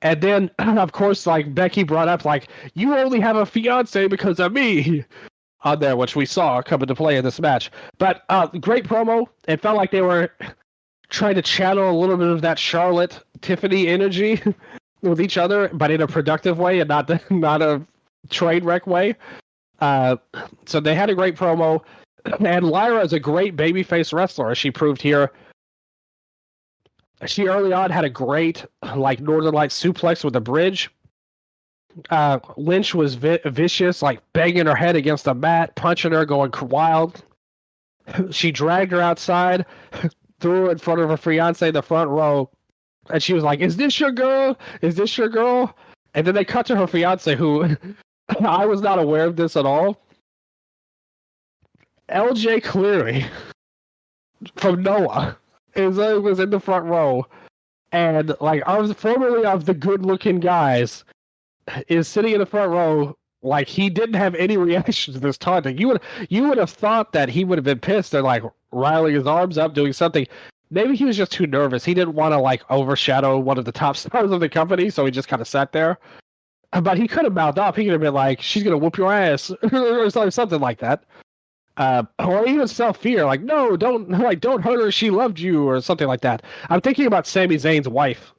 And then, of course, like Becky brought up, like, you only have a fiance because of me on there, which we saw come into play in this match. But great promo. It felt like they were trying to channel a little bit of that Charlotte Tiffany energy with each other, but in a productive way and not a train wreck way. So they had a great promo. And Lyra is a great babyface wrestler, as she proved here. She early on had a great like Northern Lights suplex with a bridge. Lynch was vicious, like banging her head against the mat, punching her, going wild. She dragged her outside, threw her in front of her fiance in the front row, and she was like, "Is this your girl? Is this your girl?" And then they cut to her fiance, who I was not aware of this at all. LJ Cleary from Noah was in the front row, and like I was formerly of the good-looking guys, is sitting in the front row. Like he didn't have any reaction to this taunting. You would have thought that he would have been pissed and like riling his arms up, doing something. Maybe he was just too nervous. He didn't want to like overshadow one of the top stars of the company, so he just kind of sat there. But he could have mouthed off. He could have been like, "She's gonna whoop your ass," or something like that. Or even self-fear, like, no, don't hurt her, she loved you, or something like that. I'm thinking about Sami Zayn's wife,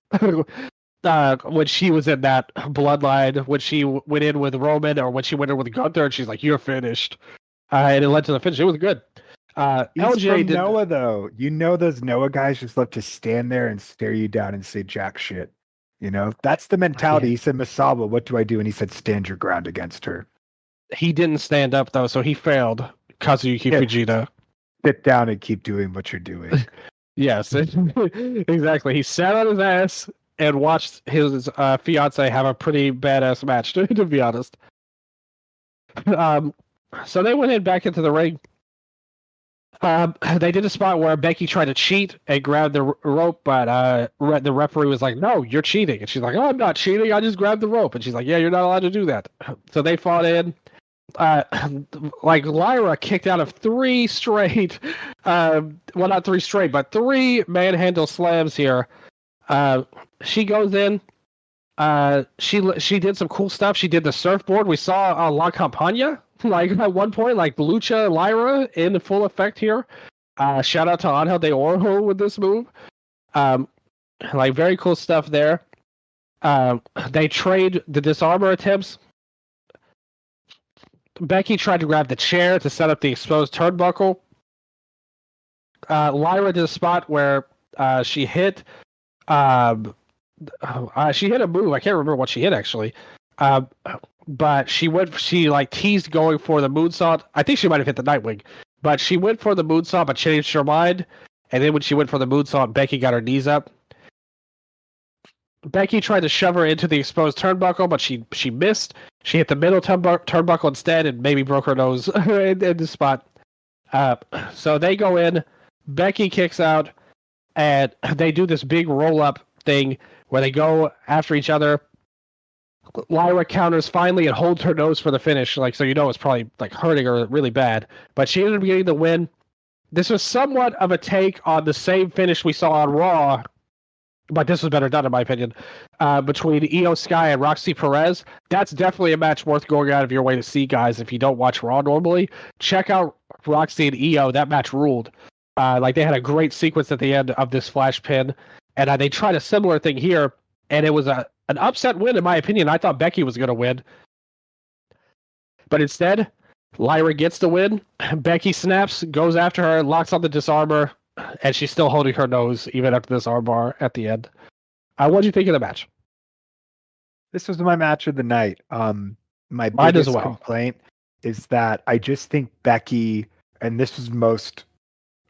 when she was in that bloodline, when she went in with Roman, or when she went in with Gunther, and she's like, you're finished. And it led to the finish. It was good. LJ did... Noah, though. You know those Noah guys just love to stand there and stare you down and say jack shit. You know, that's the mentality. He said, Masawa, what do I do? And he said, stand your ground against her. He didn't stand up, though, so he failed. Kazuyuki Fujita. Sit down and keep doing what you're doing. Yes, exactly. He sat on his ass and watched his fiance have a pretty badass match, to be honest. So they went back into the ring. They did a spot where Becky tried to cheat and grabbed the rope, but the referee was like, no, you're cheating. And she's like, oh, I'm not cheating. I just grabbed the rope. And she's like, yeah, you're not allowed to do that. So they fought in. Like Lyra kicked out of 3 straight, well, not 3 straight, but 3 manhandle slams here. She goes in. She did some cool stuff. She did the surfboard. We saw La Campana, like at one point, like Lucha Lyra in full effect here. Shout out to Angel de Oro with this move. Like very cool stuff there. They trade the disarmor attempts. Becky tried to grab the chair to set up the exposed turnbuckle. Lyra did a spot where she hit a move. I can't remember what she hit actually. But she like teased going for the moonsault. I think she might have hit the Nightwing, but she went for the moonsault but changed her mind. And then when she went for the moonsault, Becky got her knees up. Becky tried to shove her into the exposed turnbuckle, but she missed. She hit the middle turnbuckle instead and maybe broke her nose in the spot. So they go in. Becky kicks out, and they do this big roll-up thing where they go after each other. Lyra counters finally and holds her nose for the finish, like so you know it's probably like hurting her really bad. But she ended up getting the win. This was somewhat of a take on the same finish we saw on Raw, but this was better done in my opinion, between Io Sky and Roxy Perez. That's definitely a match worth going out of your way to see, guys. If you don't watch Raw normally, check out Roxy and Io. That match ruled. Like they had a great sequence at the end of this flash pin, and they tried a similar thing here, and it was an upset win in my opinion. I thought Becky was going to win, But instead, Lyra gets the win. Becky snaps, goes after her, locks on the disarmor, and she's still holding her nose even after this armbar at the end. What do you think of the match? This was my match of the night. My Mine as biggest well. complaint is that I just think Becky, and this was most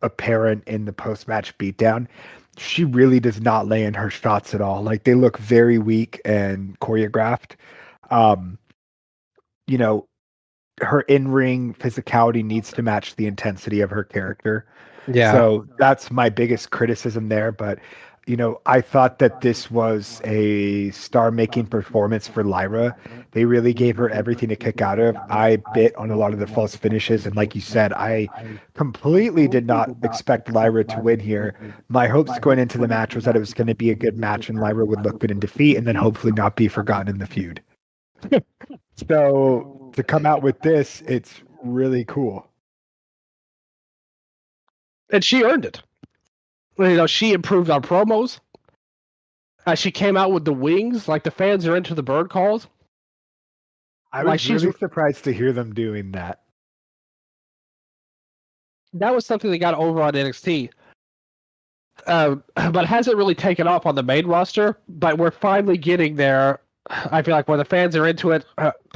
apparent in the post-match beatdown, she really does not lay in her shots at all. Like, they look very weak and choreographed. Um, you know, her in-ring physicality needs to match the intensity of her character. Yeah. So that's my biggest criticism there. But, I thought that this was a star-making performance for Lyra. They really gave her everything to kick out of. I bit on a lot of the false finishes. And like you said, I completely did not expect Lyra to win here. My hopes going into the match was that it was going to be a good match and Lyra would look good in defeat and then hopefully not be forgotten in the feud. So to come out with this, it's really cool. And she earned it. She improved on promos. She came out with the wings. Like, the fans are into the bird calls. I was really surprised to hear them doing that. That was something they got over on NXT. But hasn't really taken off on the main roster. But we're finally getting there. I feel like when the fans are into it,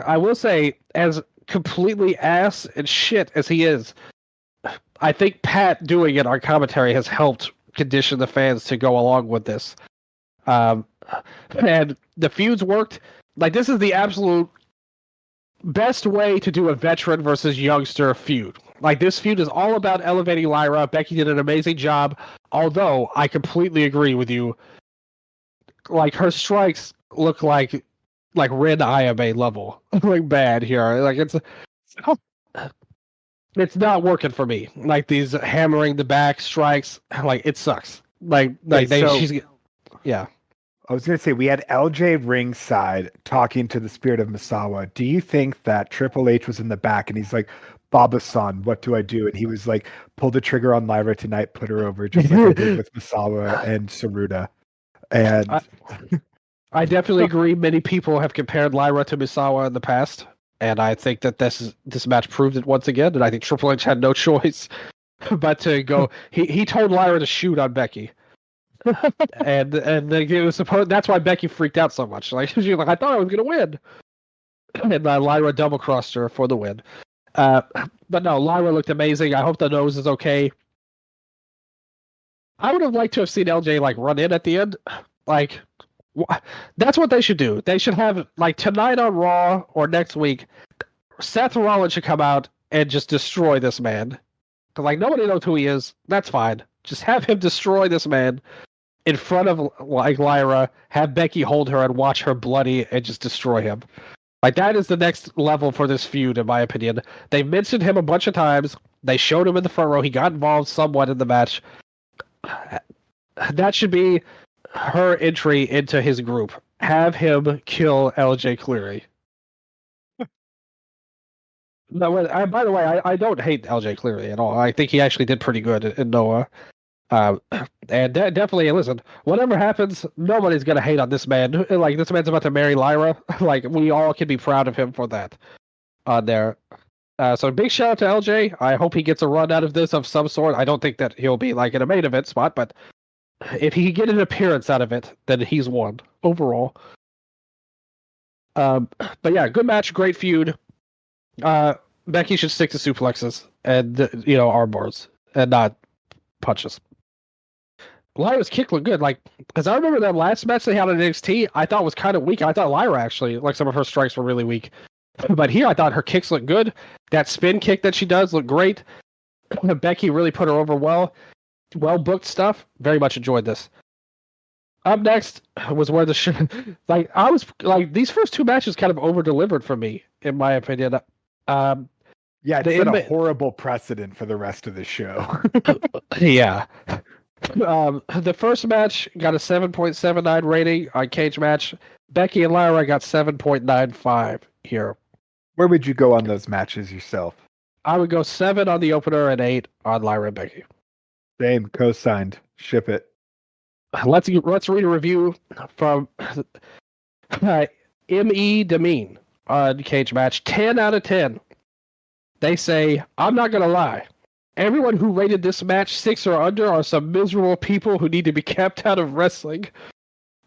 I will say, as completely ass and shit as he is, I think Pat doing it on commentary has helped condition the fans to go along with this. And the feuds worked. Like, this is the absolute best way to do a veteran versus youngster feud. Like, this feud is all about elevating Lyra. Becky did an amazing job, although I completely agree with you. Like, her strikes look like Ren Ayame level, like bad here. Like, it's not working for me. Like, these hammering the back strikes, like, it sucks. Yeah. I was going to say, we had LJ ringside talking to the spirit of Misawa. Do you think that Triple H was in the back and he's like, Baba-san, what do I do? And he was like, pull the trigger on Lyra tonight, put her over, just like I did with Misawa and Saruda. And I definitely agree. Many people have compared Lyra to Misawa in the past, and I think that this match proved it once again. And I think Triple H had no choice but to go. He told Lyra to shoot on Becky, and it was supposed. That's why Becky freaked out so much. Like, she was like, I thought I was gonna win, and Lyra double crossed her for the win. But no, Lyra looked amazing. I hope the nose is okay. I would have liked to have seen LJ like run in at the end, like. That's what they should do. They should have, like, tonight on Raw or next week, Seth Rollins should come out and just destroy this man. Because, like, nobody knows who he is. That's fine. Just have him destroy this man in front of, like, Lyra, have Becky hold her and watch her bloody and just destroy him. Like, that is the next level for this feud, in my opinion. They mentioned him a bunch of times. They showed him in the front row. He got involved somewhat in the match. That should be her entry into his group. Have him kill LJ Cleary. No, by the way, I don't hate LJ Cleary at all. I think he actually did pretty good in Noah. And definitely, listen, whatever happens, nobody's going to hate on this man. Like, this man's about to marry Lyra. Like, we all can be proud of him for that on there. So big shout out to LJ. I hope he gets a run out of this of some sort. I don't think that he'll be, like, in a main event spot, but if he can get an appearance out of it, then he's won overall. But yeah, good match, great feud. Becky should stick to suplexes and arm bars and not punches. Lyra's kick looked good, like, because I remember that last match they had on NXT. I thought was kind of weak. I thought Lyra actually, like, some of her strikes were really weak, but here I thought her kicks looked good. That spin kick that she does looked great. Becky really put her over well. Well booked stuff. Very much enjoyed this. Up next was where the I was like, these first two matches kind of over delivered for me, in my opinion. Yeah, it set a horrible precedent for the rest of the show. Yeah. The first match got a 7.79 rating on Cage Match. Becky and Lyra got 7.95 here. Where would you go on those matches yourself? I would go 7 on the opener and 8 on Lyra and Becky. Same, co-signed. Ship it. Let's read a review from M.E. Demean. cage match. 10 out of 10. They say, I'm not going to lie. Everyone who rated this match 6 or under are some miserable people who need to be kept out of wrestling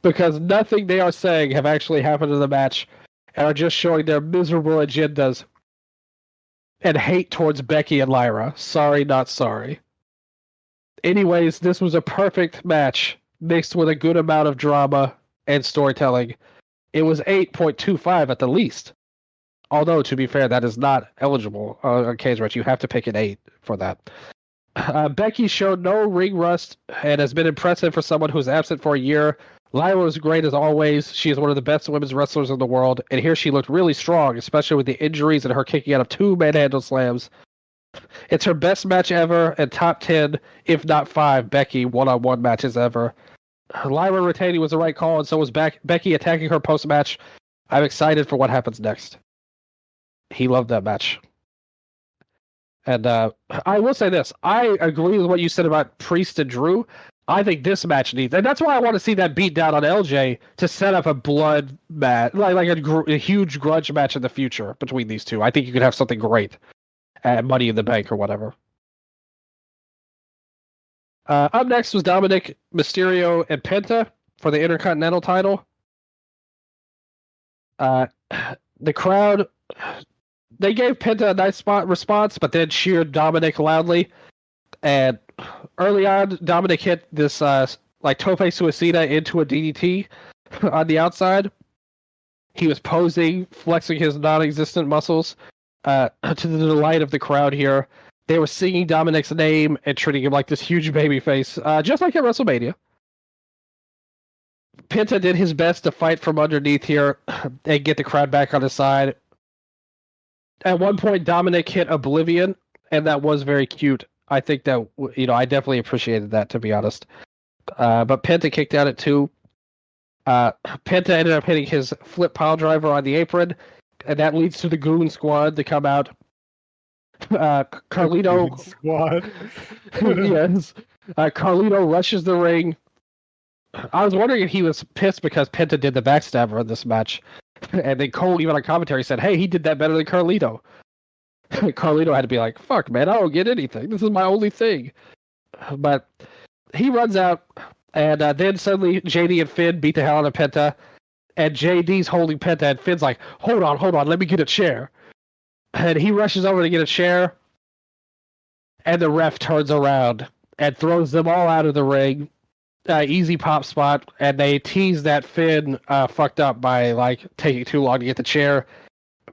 because nothing they are saying have actually happened in the match and are just showing their miserable agendas and hate towards Becky and Lyra. Sorry, not sorry. Anyways, this was a perfect match mixed with a good amount of drama and storytelling. It was 8.25 at the least. Although, to be fair, that is not eligible on cage match. You have to pick an 8 for that. Becky showed no ring rust and has been impressive for someone who's absent for a year. Lyra was great as always. She is one of the best women's wrestlers in the world, and here she looked really strong, especially with the injuries and her kicking out of 2 manhandle slams. It's her best match ever and top 10, if not 5, Becky one-on-one matches ever. Lyra retaining was the right call, and so was Becky attacking her post-match. I'm excited for what happens next. He loved that match. And I will say this. I agree with what you said about Priest and Drew. I think this match needs, and that's why I want to see that beat down on LJ to set up a blood match, like a huge grudge match in the future between these two. I think you could have something great at Money in the Bank or whatever. Up next was Dominic, Mysterio, and Penta for the Intercontinental title. The crowd, they gave Penta a nice response, but then cheered Dominic loudly. And early on, Dominic hit this like tope suicida into a DDT on the outside. He was posing, flexing his non-existent muscles to the delight of the crowd here. They were singing Dominic's name and treating him like this huge baby face, just like at WrestleMania. Penta did his best to fight from underneath here and get the crowd back on his side. At one point, Dominic hit Oblivion, and that was very cute. I think that, I definitely appreciated that, to be honest. But Penta kicked out at 2. Penta ended up hitting his flip pile driver on the apron, and that leads to the Goon Squad to come out. Carlito Squad. yes. Carlito rushes the ring. I was wondering if he was pissed because Penta did the backstabber in this match. And then Cole, even on commentary, said, hey, he did that better than Carlito. Carlito had to be like, fuck, man, I don't get anything. This is my only thing. But he runs out, and then suddenly JD and Finn beat the hell out of Penta. And JD's holding Penta, and Finn's like, hold on, let me get a chair. And he rushes over to get a chair, and the ref turns around and throws them all out of the ring. Easy pop spot, and they tease that Finn fucked up by taking too long to get the chair.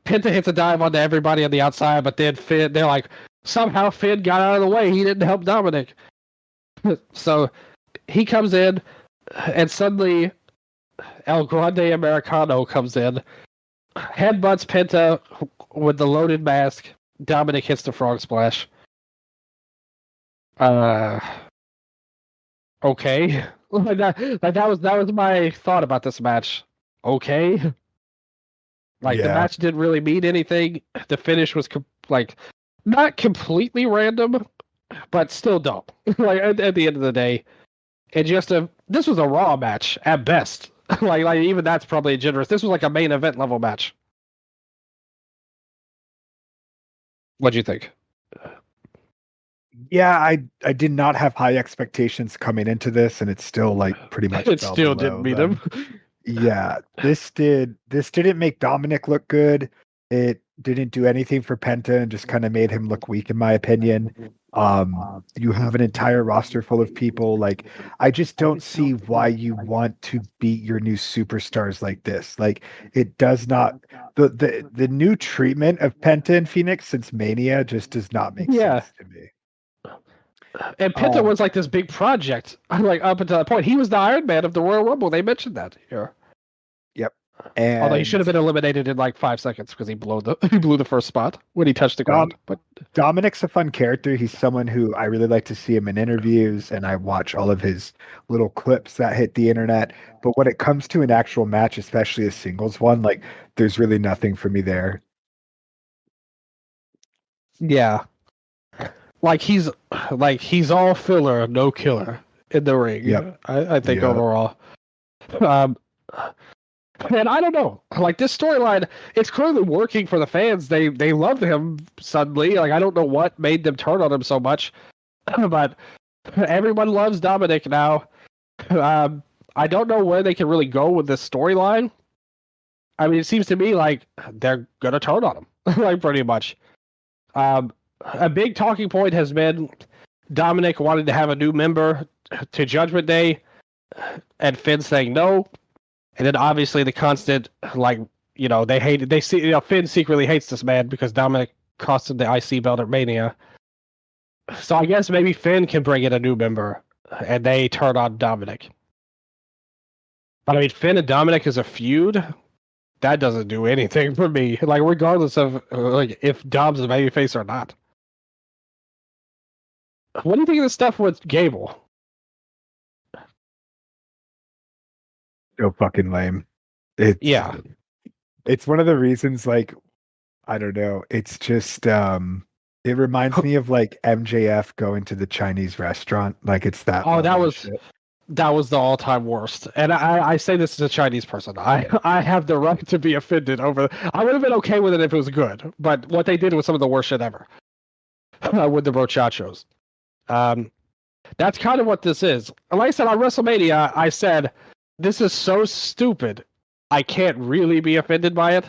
Penta hits a dive onto everybody on the outside, but then Finn, they're like, somehow Finn got out of the way. He didn't help Dominic. So he comes in, and suddenly El Grande Americano comes in, headbutts Penta with the loaded mask. Dominic hits the frog splash. Okay. That was my thought about this match. Okay. The match didn't really mean anything. The finish was not completely random, but still dumb. At the end of the day, this was a Raw match at best. Even that's probably generous. This was like a main event level match. What'd you think? Yeah, I did not have high expectations coming into this, and it's still pretty much. It still didn't meet him. Yeah, this didn't make Dominic look good. It didn't do anything for Penta, and just kind of made him look weak, in my opinion. You have an entire roster full of people. I just don't see why you want to beat your new superstars like this. It does not. The new treatment of Penta and Phoenix since Mania just does not make sense to me. And Penta was this big project. Up until that point, he was the Iron Man of the Royal Rumble. They mentioned that here. Yep. And although he should have been eliminated in 5 seconds because he blew the first spot when he touched the ground. But Dominic's a fun character. He's someone who I really like to see him in interviews, and I watch all of his little clips that hit the internet. But when it comes to an actual match, especially a singles one, there's really nothing for me there. Yeah. He's all filler, no killer in the ring. Yep. I think overall. And I don't know, like this storyline, it's clearly working for the fans. They loved him suddenly. Like I don't know what made them turn on him so much, but everyone loves Dominic now. Um, I don't know where they can really go with this storyline. I mean, it seems to me like they're gonna turn on him, like pretty much. A big talking point has been Dominic wanted to have a new member to Judgment Day, and Finn saying no. And then obviously the constant, like, Finn secretly hates this man because Dominic cost him the IC belt at Mania. So I guess maybe Finn can bring in a new member and they turn on Dominic. But I mean, Finn and Dominic is a feud. That doesn't do anything for me. Like, regardless of like if Dom's a babyface or not. What do you think of the stuff with Gable? So fucking lame. Yeah. It's one of the reasons, like, I don't know. It's just it reminds me of like MJF going to the Chinese restaurant. Like it's that. Oh, level of shit. that was the all-time worst. And I say this as a Chinese person. I have the right to be offended over. I would have been okay with it if it was good, but what they did was some of the worst shit ever with the brochachos. That's kind of what this is. Like I said on WrestleMania, I said this is so stupid. I can't really be offended by it,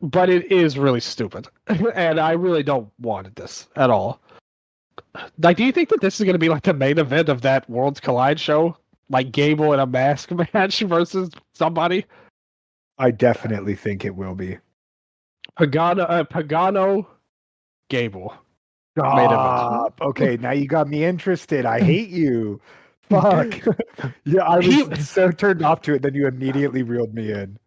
but it is really stupid, and I really don't want this at all. Like, do you think that this is going to be like the main event of that Worlds Collide show? Like Gable in a mask match versus somebody? I definitely think it will be. Pagano, Gable. Stop. Okay, now you got me interested. I hate you. Fuck. Yeah, I was so turned off to it, then you immediately reeled me in.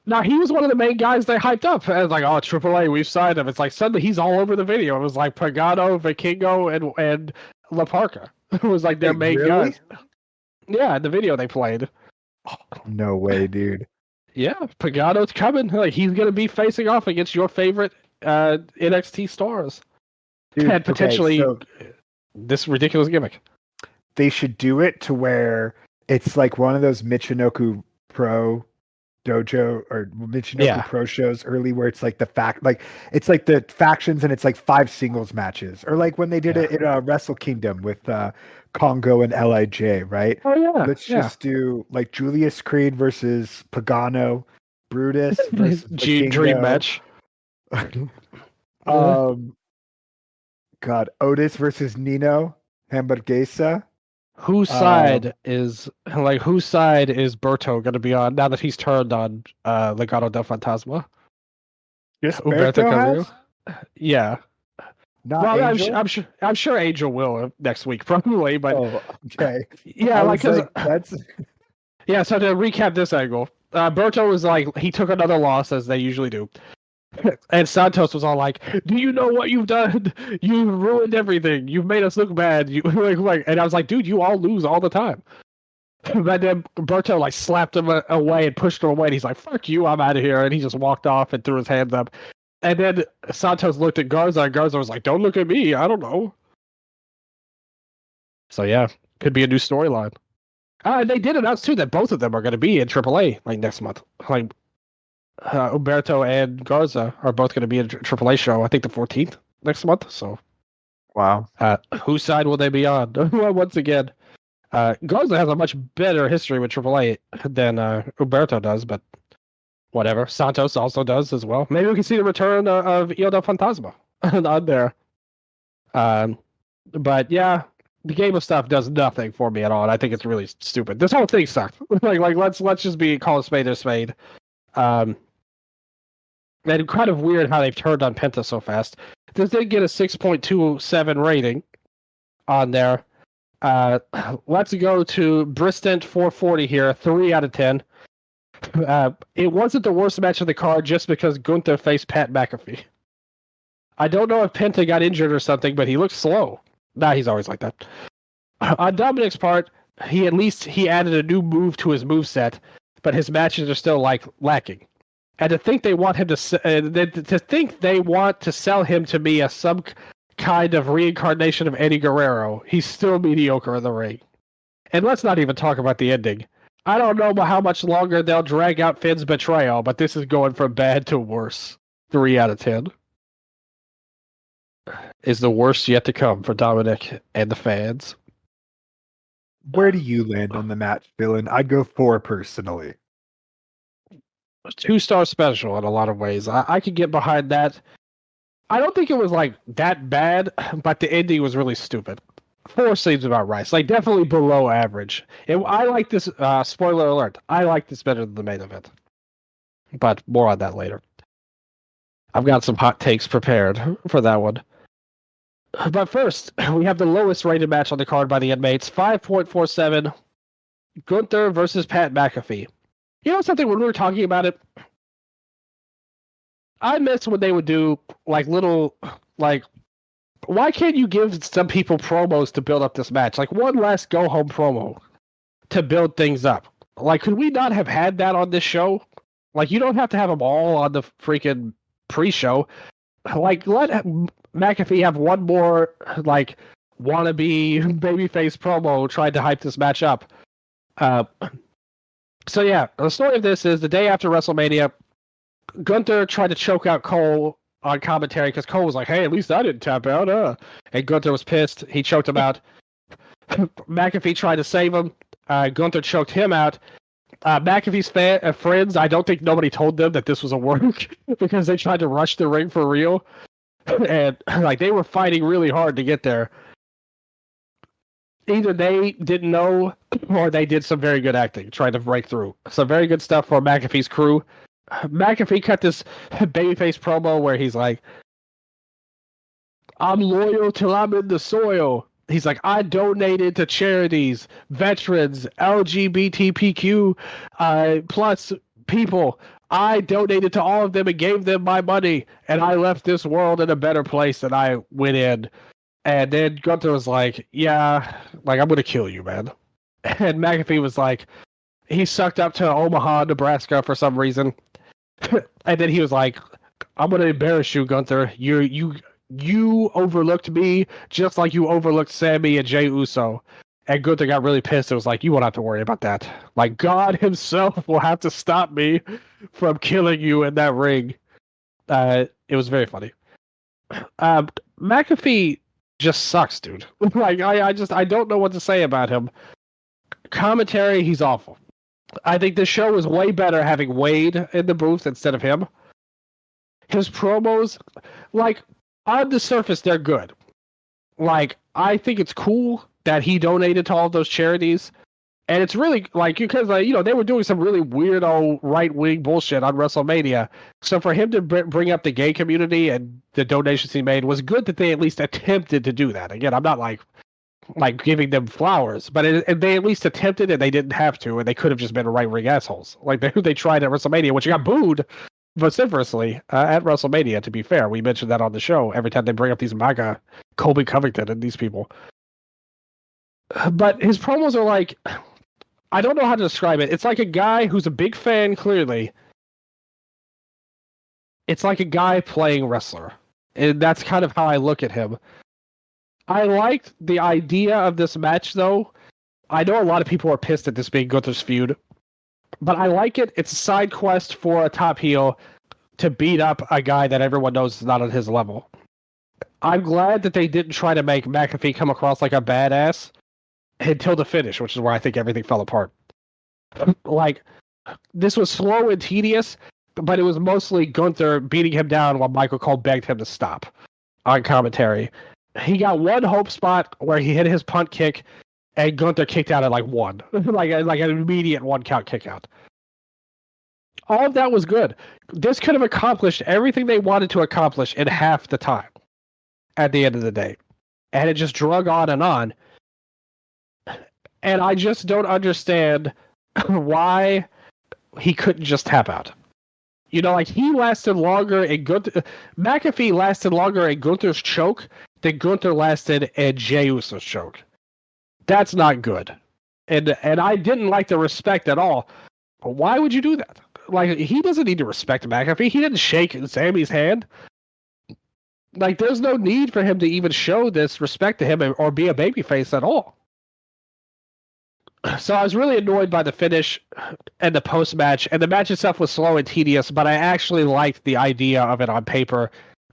Now, he was one of the main guys they hyped up. And like, oh, AAA, we've signed him. It's like, suddenly he's all over the video. It was like Pagano, Vikingo, and La Parca. It was like their main guys. Yeah, the video they played. Oh, no way, dude. Yeah, Pagano's coming. Like, he's going to be facing off against your favorite NXT stars. Dude, and potentially this ridiculous gimmick. They should do it to where it's like one of those Michinoku Pro dojo or Michinoku Pro shows early where it's like it's like the factions and it's like 5 singles matches, or like when they did it in Wrestle Kingdom with Congo and LIJ, right? Oh yeah. Let's just do like Julius Creed versus Pagano, Brutus versus Dream match. God, Otis versus Nino Hamburguesa. Whose side is Berto going to be on now that he's turned on Legado del Fantasma? Yes, Berto has? Yeah. Not Angel? I'm sure Angel will next week probably, but okay. Yeah, that's yeah. So to recap this angle, Berto was like he took another loss as they usually do. And Santos was all like, "Do you know what you've done? You've ruined everything. You've made us look bad." And I was like, "Dude, you all lose all the time." But then Berto like slapped him away and pushed him away. And he's like, "Fuck you, I'm out of here." And he just walked off and threw his hands up. And then Santos looked at Garza, and Garza was like, "Don't look at me. I don't know." So yeah, could be a new storyline. They did announce too that both of them are going to be in AAA like next month. Like. Umberto and Garza are both going to be in a AAA show. I think the 14th next month. So, wow. Whose side will they be on? Once again, Garza has a much better history with AAA than Umberto does, but whatever. Santos also does as well. Maybe we can see the return of Io del Fantasma on there. But yeah, the game of stuff does nothing for me at all. And I think it's really stupid. This whole thing sucked. like let's just call a spade a spade. And kind of weird how they've turned on Penta so fast. This did get a 6.27 rating on there. Let's go to Bristant 440 here, 3 out of 10. It wasn't the worst match of the card just because Gunther faced Pat McAfee. I don't know if Penta got injured or something, but he looked slow. Nah, he's always like that. On Dominic's part, he added a new move to his moveset, but his matches are still like lacking. And to think they want him to sell him to be as some kind of reincarnation of Eddie Guerrero, he's still mediocre in the ring. And let's not even talk about the ending. I don't know how much longer they'll drag out Finn's betrayal, but this is going from bad to worse. 3 out of 10. Is the worst yet to come for Dominic and the fans. Where do you land on the match, Dylan? I'd go 4 personally. 2-star special in a lot of ways. I could get behind that. I don't think it was like that bad, but the ending was really stupid. 4 seems about right. It's like definitely below average. I like this. Spoiler alert: I like this better than the main event. But more on that later. I've got some hot takes prepared for that one. But first, we have the lowest rated match on the card by the inmates: 5.47. Gunther versus Pat McAfee. You know something? When we were talking about it, I miss when they would do like little like. Why can't you give some people promos to build up this match? Like one last go home promo to build things up. Like, could we not have had that on this show? Like, you don't have to have them all on the freaking pre-show. Like, let McAfee have one more like wannabe babyface promo trying to hype this match up. So yeah, the story of this is the day after WrestleMania, Gunther tried to choke out Cole on commentary because Cole was like, "Hey, at least I didn't tap out." And Gunther was pissed. He choked him out. McAfee tried to save him. Gunther choked him out. McAfee's friends, I don't think nobody told them that this was a work because they tried to rush the ring for real. And like they were fighting really hard to get there. Either they didn't know or they did some very good acting trying to break through. Some very good stuff for McAfee's crew. McAfee cut this babyface promo where he's like, "I'm loyal till I'm in the soil." He's like, "I donated to charities, veterans, LGBTQ plus people. I donated to all of them and gave them my money, and I left this world in a better place than I went in." And then Gunther was like, "Yeah, like I'm gonna kill you, man." And McAfee was like, he sucked up to Omaha, Nebraska for some reason. And then he was like, "I'm gonna embarrass you, Gunther. You overlooked me just like you overlooked Sammy and Jey Uso." And Gunther got really pissed. It was like, "You won't have to worry about that. Like God himself will have to stop me from killing you in that ring." It was very funny. McAfee just sucks, dude. Like I don't know what to say about him. Commentary, he's awful. I think the show is way better having Wade in the booth instead of him. His promos, like, on the surface, they're good. Like, I think it's cool that he donated to all those charities. And it's really, like, because, they were doing some really weirdo right-wing bullshit on WrestleMania. So for him to bring up the gay community and the donations he made was good that they at least attempted to do that. Again, I'm not, like giving them flowers, but they at least attempted and they didn't have to, and they could have just been right ring assholes. Like they tried at WrestleMania, which got booed vociferously at WrestleMania. To be fair, we mentioned that on the show every time they bring up these MAGA, Colby Covington and these people. But his promos are like, I don't know how to describe it. It's like a guy who's a big fan, clearly. It's like a guy playing wrestler. And that's kind of how I look at him. I liked the idea of this match, though. I know a lot of people are pissed at this being Gunther's feud, but I like it. It's a side quest for a top heel to beat up a guy that everyone knows is not on his level. I'm glad that they didn't try to make McAfee come across like a badass until the finish, which is where I think everything fell apart. Like, this was slow and tedious, but it was mostly Gunther beating him down while Michael Cole begged him to stop on commentary. He got one hope spot where he hit his punt kick, and Gunther kicked out at like 1, like an immediate 1 count kick out. All of that was good. This could have accomplished everything they wanted to accomplish in half the time. At the end of the day, and it just drug on and on. And I just don't understand why he couldn't just tap out. Like he lasted longer in McAfee lasted longer in Gunther's choke than Gunther lasted in Jey Uso's choke. That's not good. And I didn't like the respect at all. Why would you do that? Like, he doesn't need to respect McAfee. He didn't shake Sammy's hand. Like, there's no need for him to even show this respect to him or be a babyface at all. So I was really annoyed by the finish and the post match, and the match itself was slow and tedious, but I actually liked the idea of it on paper.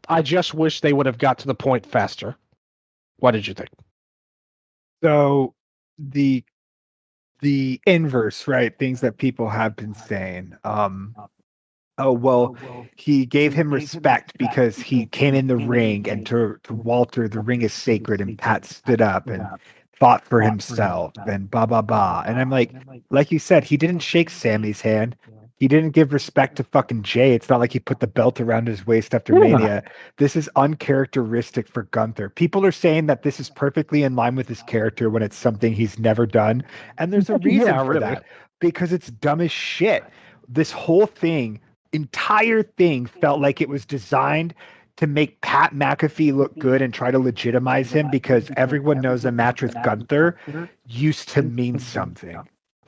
I just wish they would have got to the point faster. What did you think? So the inverse, right? Things that people have been saying. Oh, well, he gave him respect because he came in the ring, and to Walter, the ring is sacred, and Pat stood up and fought for himself, and blah, blah, blah. And I'm like you said, he didn't shake Sammy's hand. He didn't give respect to fucking Jay. It's not like he put the belt around his waist after Yeah. Mania. This is uncharacteristic for Gunther. People are saying that this is perfectly in line with his character when it's something he's never done. And there's a reason Yeah, for really. that, because it's dumb as shit. This whole entire thing felt like it was designed to make Pat McAfee look good and try to legitimize him, because everyone knows a match with Gunther used to mean something.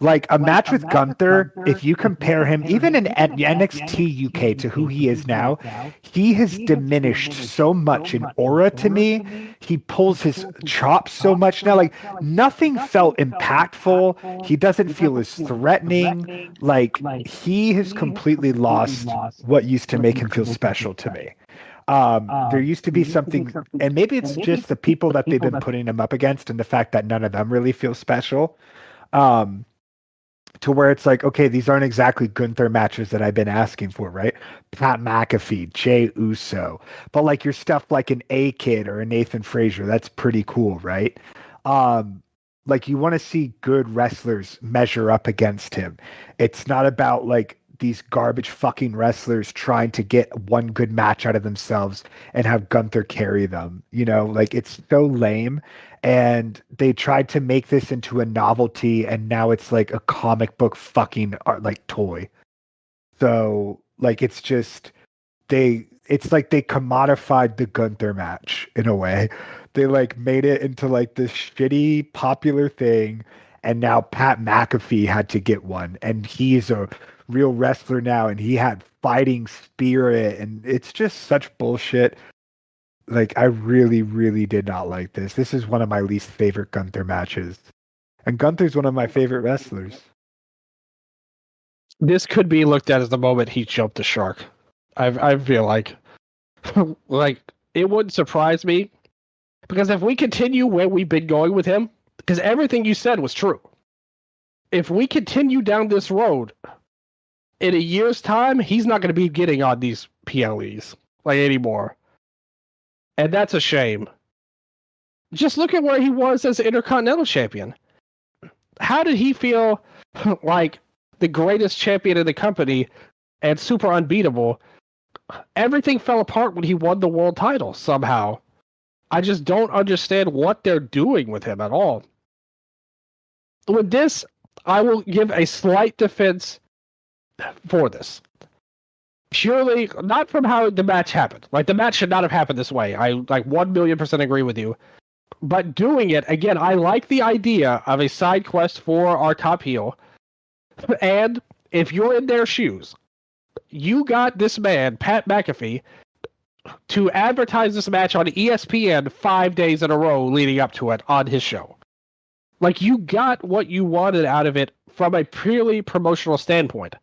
Like a match with Gunther, if you compare him even in NXT UK to who he is now, he has diminished so much in aura to me. He pulls his chops so much now. Like nothing felt impactful. He doesn't feel as threatening. Like he has completely lost what used to make him feel special to me. There used to be something, and maybe it's just the people that they've been putting him up against and the fact that none of them really feel special. To where it's like, okay, these aren't exactly Gunther matches that I've been asking for, right? Pat McAfee, Jay Uso, but like your stuff like an A Kid or a Nathan Frazier, that's pretty cool, right? Like you want to see good wrestlers measure up against him. It's not about like these garbage fucking wrestlers trying to get one good match out of themselves and have Gunther carry them. You know, like it's so lame. And they tried to make this into a novelty, and now it's like a comic book fucking art, like toy. So like it's like they commodified the Gunther match in a way. They like made it into like this shitty popular thing, and now Pat McAfee had to get one, and he's a real wrestler now, and he had fighting spirit, and it's just such bullshit. Like I really, really did not like this. This is one of my least favorite Gunther matches. And Gunther's one of my favorite wrestlers. This could be looked at as the moment he jumped the shark. I feel like like it wouldn't surprise me, because if we continue where we've been going with him, because everything you said was true. If we continue down this road, in a year's time, he's not going to be getting on these PLEs like anymore. And that's a shame. Just look at where he was as Intercontinental Champion. How did he feel like the greatest champion in the company and super unbeatable? Everything fell apart when he won the world title somehow. I just don't understand what they're doing with him at all. With this, I will give a slight defense for this. Purely, not from how the match happened. Like, the match should not have happened this way. I, like, 1,000,000% agree with you. But doing it, again, I like the idea of a side quest for our top heel. And if you're in their shoes, you got this man, Pat McAfee, to advertise this match on ESPN 5 days in a row leading up to it on his show. Like, you got what you wanted out of it from a purely promotional standpoint.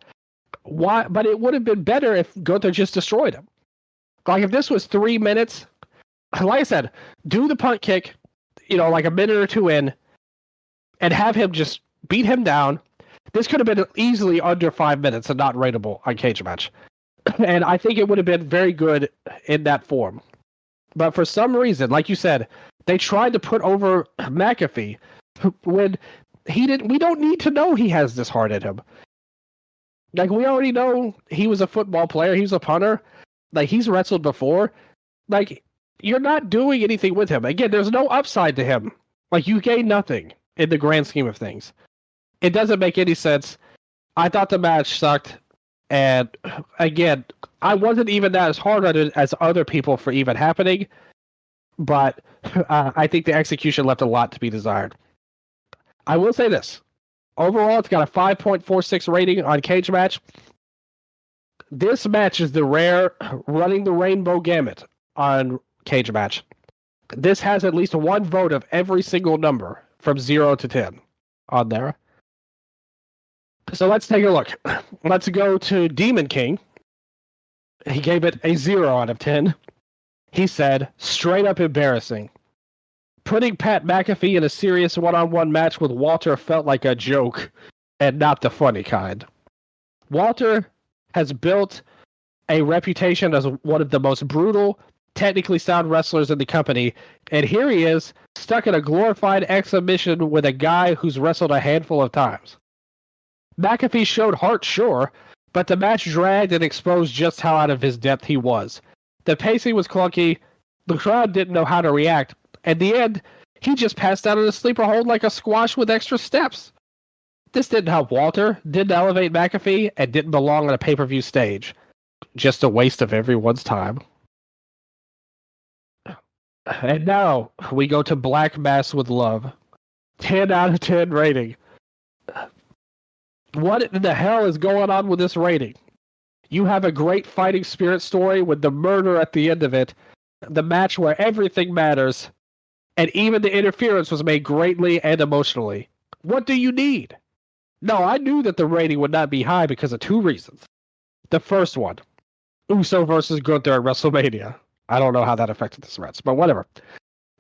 Why? But it would have been better if Gunther just destroyed him. Like, if this was 3 minutes, like I said, do the punt kick, like a minute or two in, and have him just beat him down. This could have been easily under 5 minutes and not rateable on Cage Match. And I think it would have been very good in that form. But for some reason, like you said, they tried to put over McAfee when he didn't. We don't need to know he has this heart in him. Like, we already know he was a football player. He was a punter. Like, he's wrestled before. Like, you're not doing anything with him. Again, there's no upside to him. Like, you gain nothing in the grand scheme of things. It doesn't make any sense. I thought the match sucked. And, again, I wasn't even that as hard on it as other people for even happening. But I think the execution left a lot to be desired. I will say this. Overall, it's got a 5.46 rating on Cage Match. This match is the rare running the rainbow gamut on Cage Match. This has at least one vote of every single number from 0 to 10 on there. So let's take a look. Let's go to Demon King. He gave it a 0 out of 10. He said, straight up embarrassing. Putting Pat McAfee in a serious one-on-one match with Walter felt like a joke, and not the funny kind. Walter has built a reputation as one of the most brutal, technically sound wrestlers in the company, and here he is, stuck in a glorified exhibition with a guy who's wrestled a handful of times. McAfee showed heart, sure, but the match dragged and exposed just how out of his depth he was. The pacing was clunky, the crowd didn't know how to react. At the end, he just passed out in a sleeper hold like a squash with extra steps. This didn't help Walter, didn't elevate McAfee, and didn't belong on a pay-per-view stage. Just a waste of everyone's time. And now, we go to Black Mass with Love. 10 out of 10 rating. What in the hell is going on with this rating? You have a great fighting spirit story with the murder at the end of it, the match where everything matters, and even the interference was made greatly and emotionally. What do you need? No, I knew that the rating would not be high because of 2 reasons. The first one, Uso versus Gunther at WrestleMania. I don't know how that affected this match, but whatever.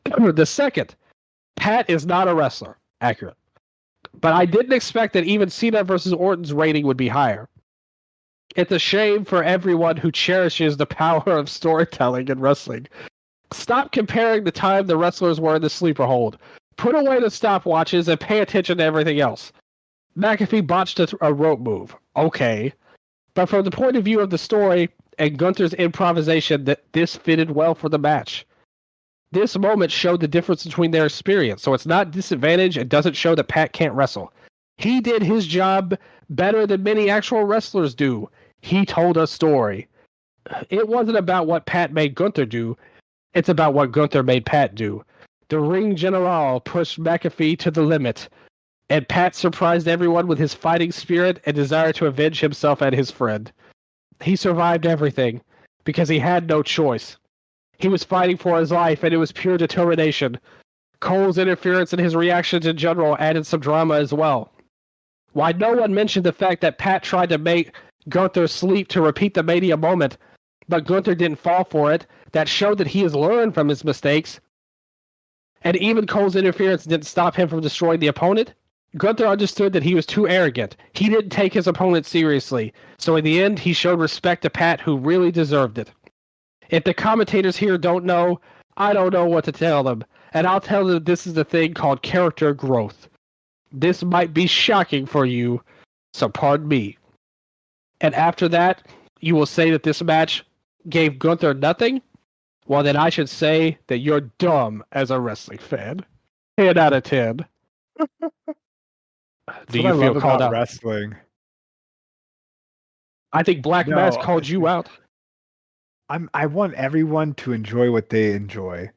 The second, Pat is not a wrestler. Accurate. But I didn't expect that even Cena versus Orton's rating would be higher. It's a shame for everyone who cherishes the power of storytelling in wrestling. Stop comparing the time the wrestlers were in the sleeper hold. Put away the stopwatches and pay attention to everything else. McAfee botched a rope move. Okay. But from the point of view of the story and Gunther's improvisation, that this fitted well for the match. This moment showed the difference between their experience, so it's not disadvantage. It doesn't show that Pat can't wrestle. He did his job better than many actual wrestlers do. He told a story. It wasn't about what Pat made Gunther do. It's about what Gunther made Pat do. The ring general pushed McAfee to the limit, and Pat surprised everyone with his fighting spirit and desire to avenge himself and his friend. He survived everything because he had no choice. He was fighting for his life, and it was pure determination. Cole's interference and his reactions in general added some drama as well. Why no one mentioned the fact that Pat tried to make Gunther sleep to repeat the Mania moment, but Gunther didn't fall for it. That showed that he has learned from his mistakes. And even Cole's interference didn't stop him from destroying the opponent. Gunther understood that he was too arrogant. He didn't take his opponent seriously. So in the end, he showed respect to Pat, who really deserved it. If the commentators here don't know, I don't know what to tell them. And I'll tell them this is the thing called character growth. This might be shocking for you, so pardon me. And after that, you will say that this match gave Gunther nothing? Well, then I should say that you're dumb as a wrestling fan. 10 out of 10. Do you feel called out? Wrestling. I think Black Mass called you out. I want everyone to enjoy what they enjoy.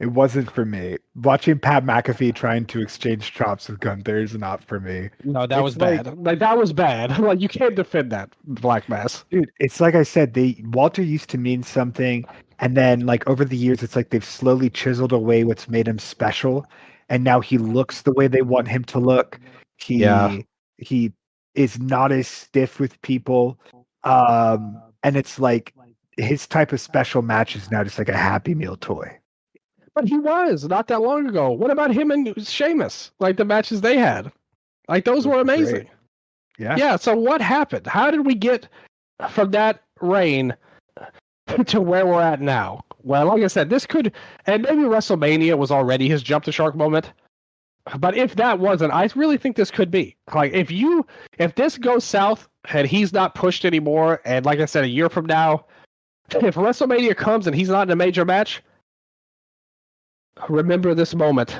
It wasn't for me. Watching Pat McAfee trying to exchange chops with Gunther is not for me. No, that was bad. Like that was bad. Like you can't defend that, Black Mass. Dude, it's like I said, Walter used to mean something, and then like over the years, it's like they've slowly chiseled away what's made him special, and now he looks the way they want him to look. He is not as stiff with people, and it's like his type of special match is now just like a Happy Meal toy. But he was not that long ago. What about him and Sheamus? Like the matches they had, like those were amazing. Great. Yeah. So what happened? How did we get from that reign to where we're at now? Well, like I said, this could, and maybe WrestleMania was already his jump the shark moment. But if that wasn't, I really think this could be. Like if this goes south and he's not pushed anymore, and like I said, a year from now, if WrestleMania comes and he's not in a major match, remember this moment.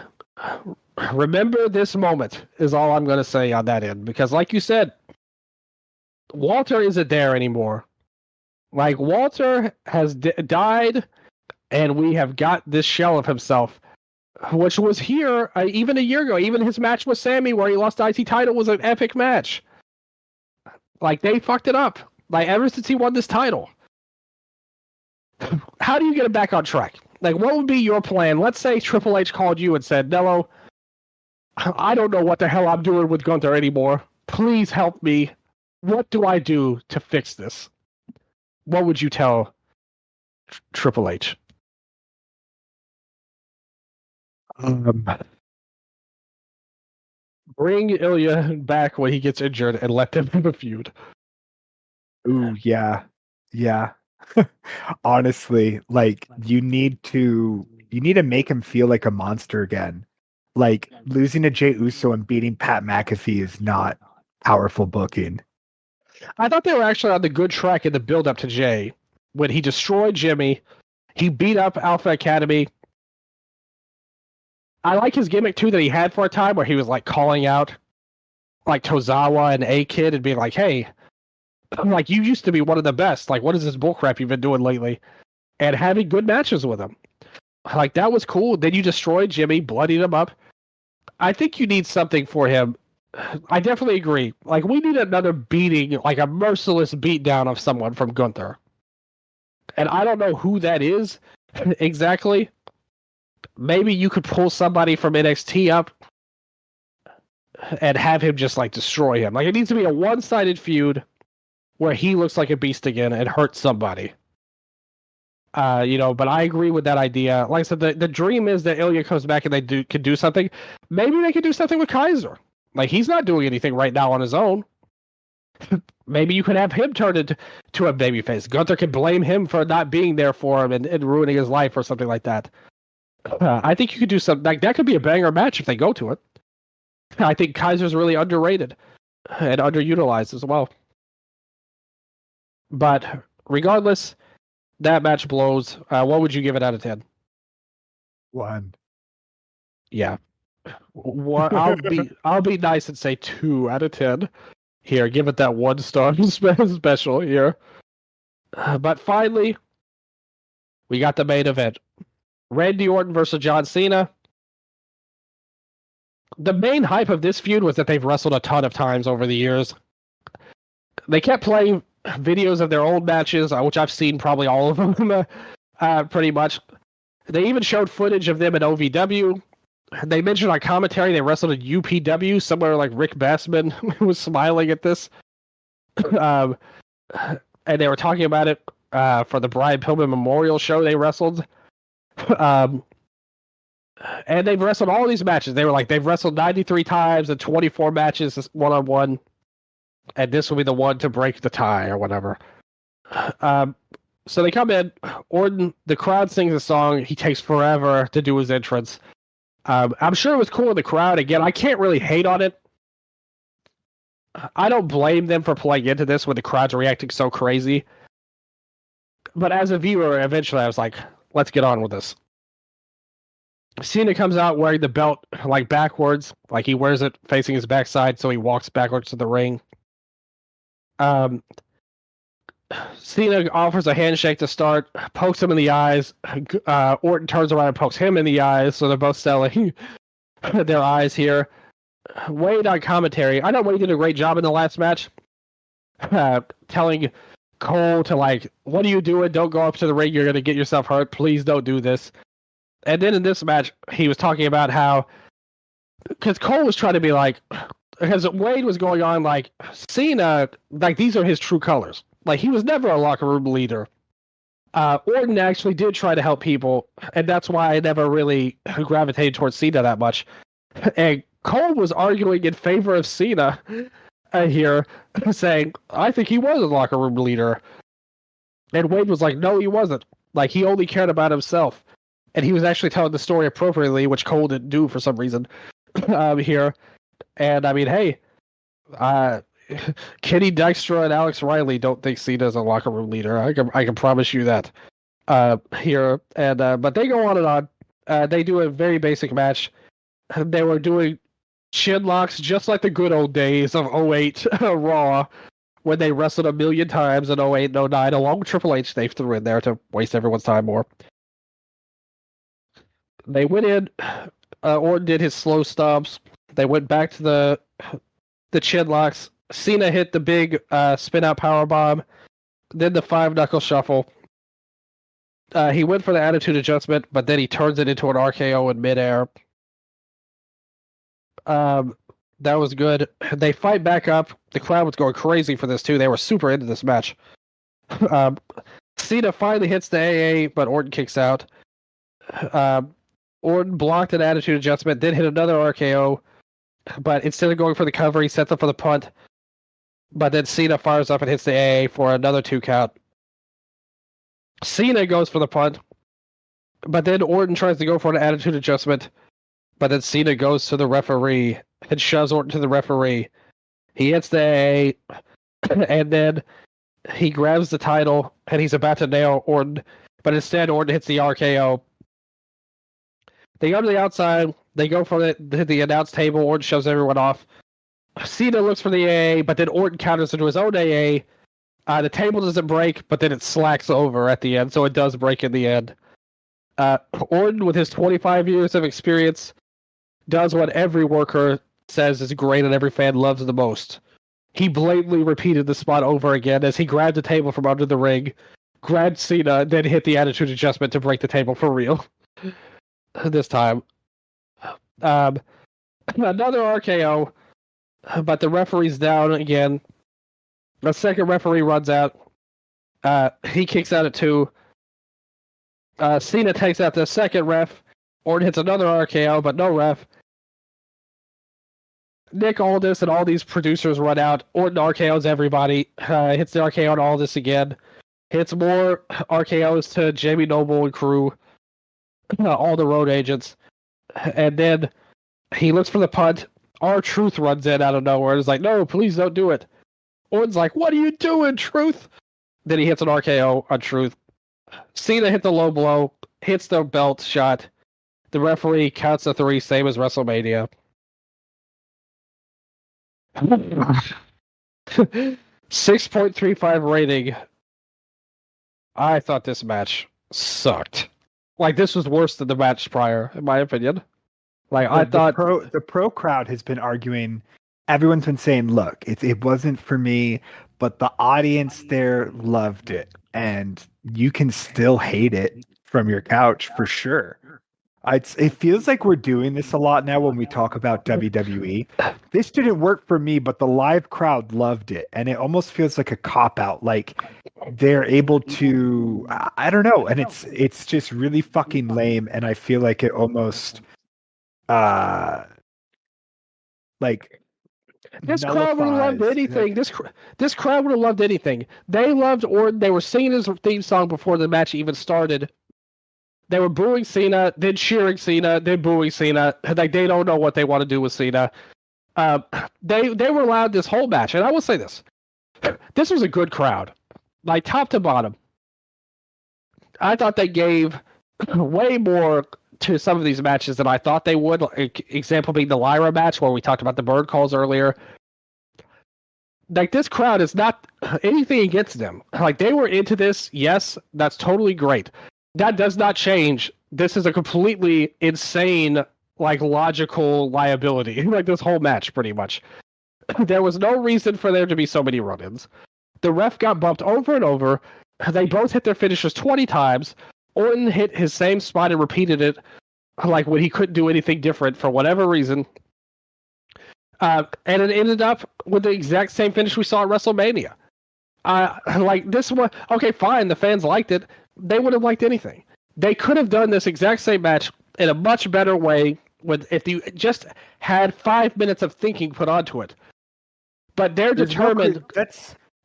Remember this moment is all I'm going to say on that end. Because like you said, Walter isn't there anymore. Like Walter has died, and we have got this shell of himself, which was here even a year ago. Even his match with Sammy where he lost the IC title was an epic match. Like they fucked it up. Like ever since he won this title. How do you get it back on track? Like, what would be your plan? Let's say Triple H called you and said, Nello, I don't know what the hell I'm doing with Gunther anymore. please help me. What do I do to fix this? What would you tell Triple H? Bring Ilya back when he gets injured and let them have a feud. Ooh, yeah. Yeah. Honestly, like you need to make him feel like a monster again. Like losing to Jey Uso and beating Pat McAfee is not powerful booking. I thought they were actually on the good track in the build up to Jay. When he destroyed Jimmy, he beat up Alpha Academy. I like his gimmick too that he had for a time where he was like calling out like Tozawa and A-Kid and being like, hey, like you used to be one of the best. Like, what is this bullcrap you've been doing lately? And having good matches with him. Like that was cool. Then you destroyed Jimmy, bloodied him up. I think you need something for him. I definitely agree. Like we need another beating, like a merciless beatdown of someone from Gunther. And I don't know who that is exactly. Maybe you could pull somebody from NXT up and have him just like destroy him. Like it needs to be a one-sided feud where he looks like a beast again and hurts somebody. But I agree with that idea. Like I said, the dream is that Ilya comes back and they could do something. Maybe they could do something with Kaiser. Like he's not doing anything right now on his own. Maybe you could have him turn into a babyface. Gunther could blame him for not being there for him and ruining his life or something like that. I think you could do something like that. Could be a banger match if they go to it. I think Kaiser's really underrated and underutilized as well. But regardless, that match blows. What would you give it out of 10? 1. Yeah. I'll be nice and say 2 out of 10. Here, give it that 1-star special here. But finally, we got the main event. Randy Orton versus John Cena. The main hype of this feud was that they've wrestled a ton of times over the years. They kept playing videos of their old matches, which I've seen probably all of them, pretty much. They even showed footage of them at OVW. They mentioned on commentary they wrestled at UPW, somewhere like Rick Bassman was smiling at this. And they were talking about it for the Brian Pillman Memorial show they wrestled. And they've wrestled all these matches. They were like, they've wrestled 93 times and 24 matches one-on-one. And this will be the one to break the tie or whatever. So they come in. Orton, the crowd sings a song. He takes forever to do his entrance. I'm sure it was cool in the crowd. Again, I can't really hate on it. I don't blame them for playing into this when the crowd's reacting so crazy. But as a viewer, eventually I was like, let's get on with this. Cena comes out wearing the belt like backwards, like he wears it facing his backside, so he walks backwards to the ring. Cena offers a handshake to start, pokes him in the eyes. Orton turns around and pokes him in the eyes, so they're both selling their eyes here. Wade on commentary. I know Wade did a great job in the last match, telling Cole to like, what are you doing? Don't go up to the ring. You're going to get yourself hurt. Please don't do this. And then in this match, he was talking about how, because Cole was trying to be like, because Wade was going on like, Cena, like these are his true colors. Like he was never a locker room leader. Orton actually did try to help people, and that's why I never really gravitated towards Cena that much. And Cole was arguing in favor of Cena here, saying, I think he was a locker room leader. And Wade was like, no, he wasn't. Like, he only cared about himself. And he was actually telling the story appropriately, which Cole didn't do for some reason here. And I mean, hey, Kenny Dykstra and Alex Riley don't think Cena's a locker room leader. I can promise you that here. And but they go on and on. They do a very basic match. They were doing chin locks just like the good old days of 08 Raw, when they wrestled a million times in 08 and 09, along with Triple H. They threw in there to waste everyone's time more. They went in. Orton did his slow stomps. They went back to the chin locks. Cena hit the big spin out power bomb. Then the 5-knuckle shuffle. He went for the attitude adjustment, but then he turns it into an RKO in midair. That was good. They fight back up. The crowd was going crazy for this too. They were super into this match. Um, Cena finally hits the AA, but Orton kicks out. Orton blocked an attitude adjustment, then hit another RKO, but instead of going for the cover, he sets up for the punt. But then Cena fires up and hits the AA for another 2 count. Cena goes for the punt, but then Orton tries to go for an attitude adjustment, but then Cena goes to the referee and shoves Orton to the referee. He hits the AA, and then he grabs the title, and he's about to nail Orton, but instead Orton hits the RKO. They go to the outside. They go for the announce table. Orton shoves everyone off. Cena looks for the AA, but then Orton counters into his own AA. The table doesn't break, but then it slacks over at the end, so it does break in the end. Orton, with his 25 years of experience, does what every worker says is great and every fan loves the most. He blatantly repeated the spot over again as he grabbed the table from under the ring, grabbed Cena, then hit the attitude adjustment to break the table for real. This time. Another RKO, but the referee's down again. The second referee runs out. He kicks out at 2. Cena takes out the second ref. Orton hits another RKO, but no ref. Nick Aldis and all these producers run out. Orton RKOs everybody. Hits the RKO on Aldis again. Hits more RKOs to Jamie Noble and crew. All the road agents. And then he looks for the punt. R-Truth runs in out of nowhere. It's like, no, please don't do it. Orton's like, what are you doing, Truth? Then he hits an RKO on Truth. Cena hit the low blow. Hits the belt shot. The referee counts the 3, same as WrestleMania. 6.35 rating. I thought this match sucked. Like, this was worse than the match prior, in my opinion. Like, I thought the pro crowd has been arguing. Everyone's been saying, "Look, it wasn't for me," but the audience there loved it, and you can still hate it from your couch for sure. It feels like we're doing this a lot now when we talk about WWE. This didn't work for me, but the live crowd loved it, and it almost feels like a cop out. Like they're able to, I don't know, and it's just really fucking lame, and I feel like it almost, like this crowd would have loved anything. This crowd would have loved anything. They loved Orton. They were singing his theme song before the match even started. They were booing Cena, then cheering Cena, then booing Cena. Like, they don't know what they want to do with Cena. They were allowed this whole match, and I will say this: this was a good crowd, like top to bottom. I thought they gave way more to some of these matches than I thought they would. Like, example being the Lyra match, where we talked about the bird calls earlier. Like, this crowd is not anything against them. Like, they were into this. Yes, that's totally great. That does not change. This is a completely insane, like, logical liability. Like, this whole match, pretty much. There was no reason for there to be so many run-ins. The ref got bumped over and over. They both hit their finishers 20 times. Orton hit his same spot and repeated it, like, when he couldn't do anything different for whatever reason. And it ended up with the exact same finish we saw at WrestleMania. Like, this one, okay, fine, the fans liked it. They would have liked anything. They could have done this exact same match in a much better way if you just had 5 minutes of thinking put onto it. But they're determined.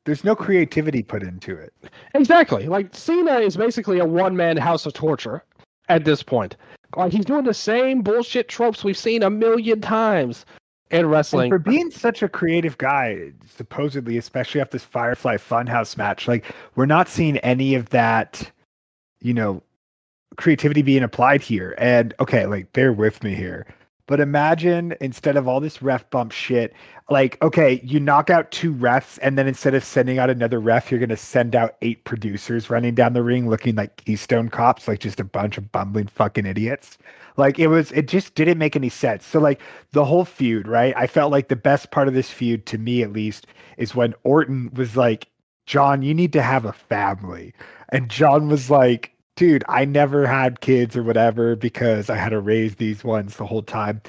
There's no creativity put into it. Exactly. Like, Cena is basically a one-man house of torture at this point. Like, he's doing the same bullshit tropes we've seen a million times in wrestling. And for being such a creative guy, supposedly, especially after this Firefly Funhouse match, like, we're not seeing any of that, creativity being applied here. And okay, like, bear with me here. But imagine, instead of all this ref bump shit, like, okay, you knock out 2 refs, and then instead of sending out another ref, you're going to send out 8 producers running down the ring looking like Keystone Cops, like just a bunch of bumbling fucking idiots. Like, it just didn't make any sense. So, like, the whole feud, right? I felt like the best part of this feud, to me at least, is when Orton was like, John, you need to have a family. And John was like, dude, I never had kids or whatever because I had to raise these ones the whole time.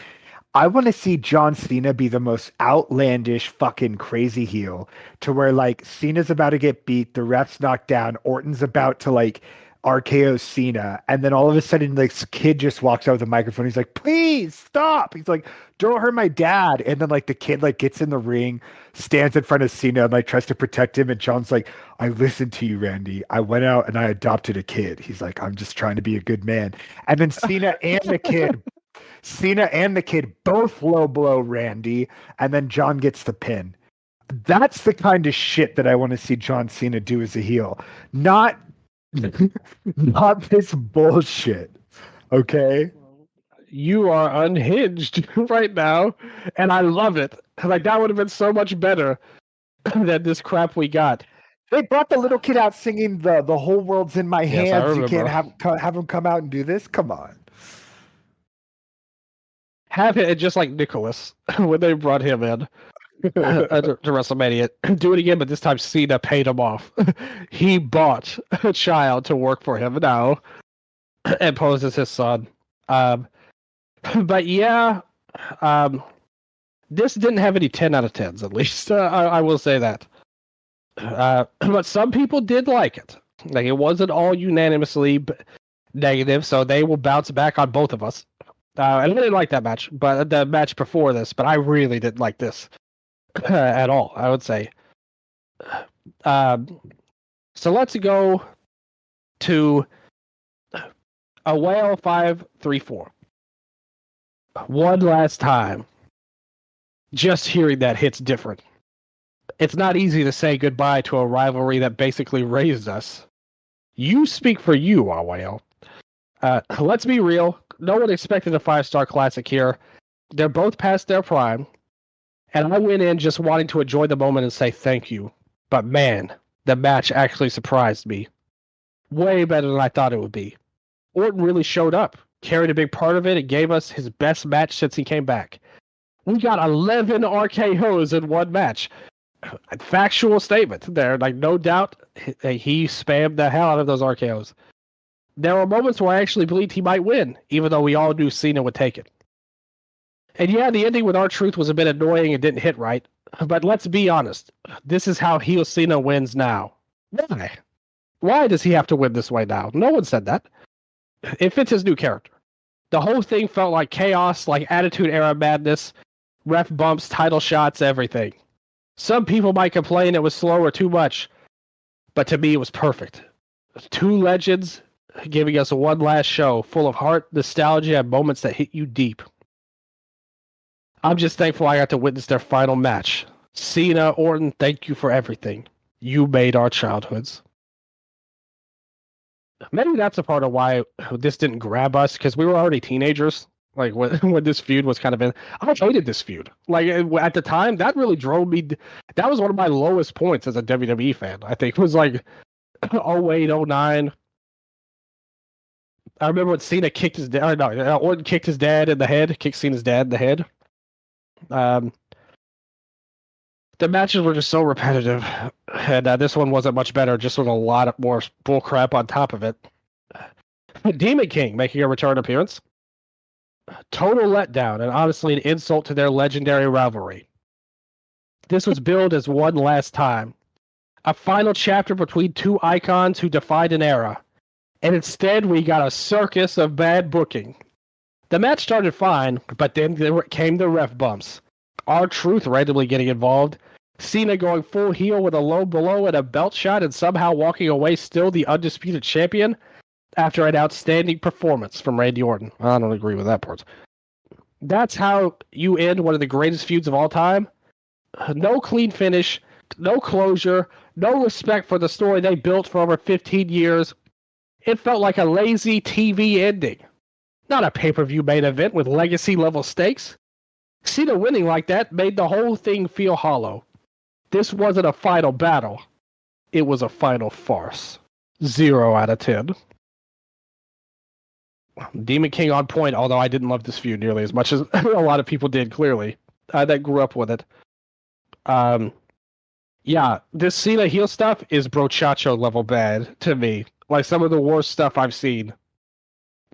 I want to see John Cena be the most outlandish fucking crazy heel to where like Cena's about to get beat, the ref's knocked down, Orton's about to like RKO Cena, and then all of a sudden like this kid just walks out with a microphone. He's like, "Please stop." He's like, "Don't hurt my dad." And then like the kid like gets in the ring, stands in front of Cena and like tries to protect him, and John's like, "I listened to you, Randy. I went out and I adopted a kid." He's like, "I'm just trying to be a good man." And then Cena and the kid both low blow Randy, and then John gets the pin. That's the kind of shit that I want to see John Cena do as a heel. Not not this bullshit. Okay? You are unhinged right now, and I love it. Like that would have been so much better than this crap we got. They brought the little kid out singing the whole world's in my Yes, I hands. You can't remember. have him come out and do this? Come on. Have it just like Nicholas when they brought him in to WrestleMania. Do it again, but this time Cena paid him off. He bought a child to work for him now and posed as his son. But yeah, this didn't have any 10 out of 10s, at least. I will say that. But some people did like it. Like, it wasn't all unanimously negative, so they will bounce back on both of us. And I didn't like that match, but the match before this, but I really didn't like this at all, I would say. So let's go to a whale 534. One last time. Just hearing that hits different. It's not easy to say goodbye to a rivalry that basically raised us. You speak for you, our whale. Let's be real. No one expected a 5-star classic here. They're both past their prime. And I went in just wanting to enjoy the moment and say thank you. But man, the match actually surprised me. Way better than I thought it would be. Orton really showed up, carried a big part of it, and gave us his best match since he came back. We got 11 RKOs in one match. Factual statement there. Like, no doubt he spammed the hell out of those RKOs. There were moments where I actually believed he might win, even though we all knew Cena would take it. And yeah, the ending with R-Truth was a bit annoying and didn't hit right. But let's be honest. This is how heel Cena wins now. Why? Why does he have to win this way now? No one said that. It fits his new character. The whole thing felt like chaos, like Attitude Era madness, ref bumps, title shots, everything. Some people might complain it was slow or too much, but to me it was perfect. Two legends giving us one last show full of heart, nostalgia, and moments that hit you deep. I'm just thankful I got to witness their final match. Cena, Orton, thank you for everything. You made our childhoods. Maybe that's a part of why this didn't grab us, because we were already teenagers. Like, when this feud was kind of in... I hated this feud. Like, at the time, that really drove me... That was one of my lowest points as a WWE fan, I think. It was like 08, 09. I remember when Cena kicked his dad... No, Orton kicked his dad in the head. Kicked Cena's dad in the head. The matches were just so repetitive. And this one wasn't much better, just with a lot of more bullcrap on top of it. Demon King making a return appearance. Total letdown, and honestly an insult to their legendary rivalry. This was billed as one last time. A final chapter between two icons who defied an era. And instead we got a circus of bad booking. The match started fine, but then there came the ref bumps. R-Truth randomly getting involved. Cena going full heel with a low blow and a belt shot and somehow walking away still the undisputed champion after an outstanding performance from Randy Orton. I don't agree with that part. That's how you end one of the greatest feuds of all time. No clean finish, no closure, no respect for the story they built for over 15 years. It felt like a lazy TV ending. Not a pay-per-view main event with legacy-level stakes. Cena winning like that made the whole thing feel hollow. This wasn't a final battle. It was a final farce. 0 out of 10. Demon King on point, although I didn't love this feud nearly as much as a lot of people did, clearly. That grew up with it. Yeah, this Cena heel stuff is brochacho level bad to me. Like some of the worst stuff I've seen.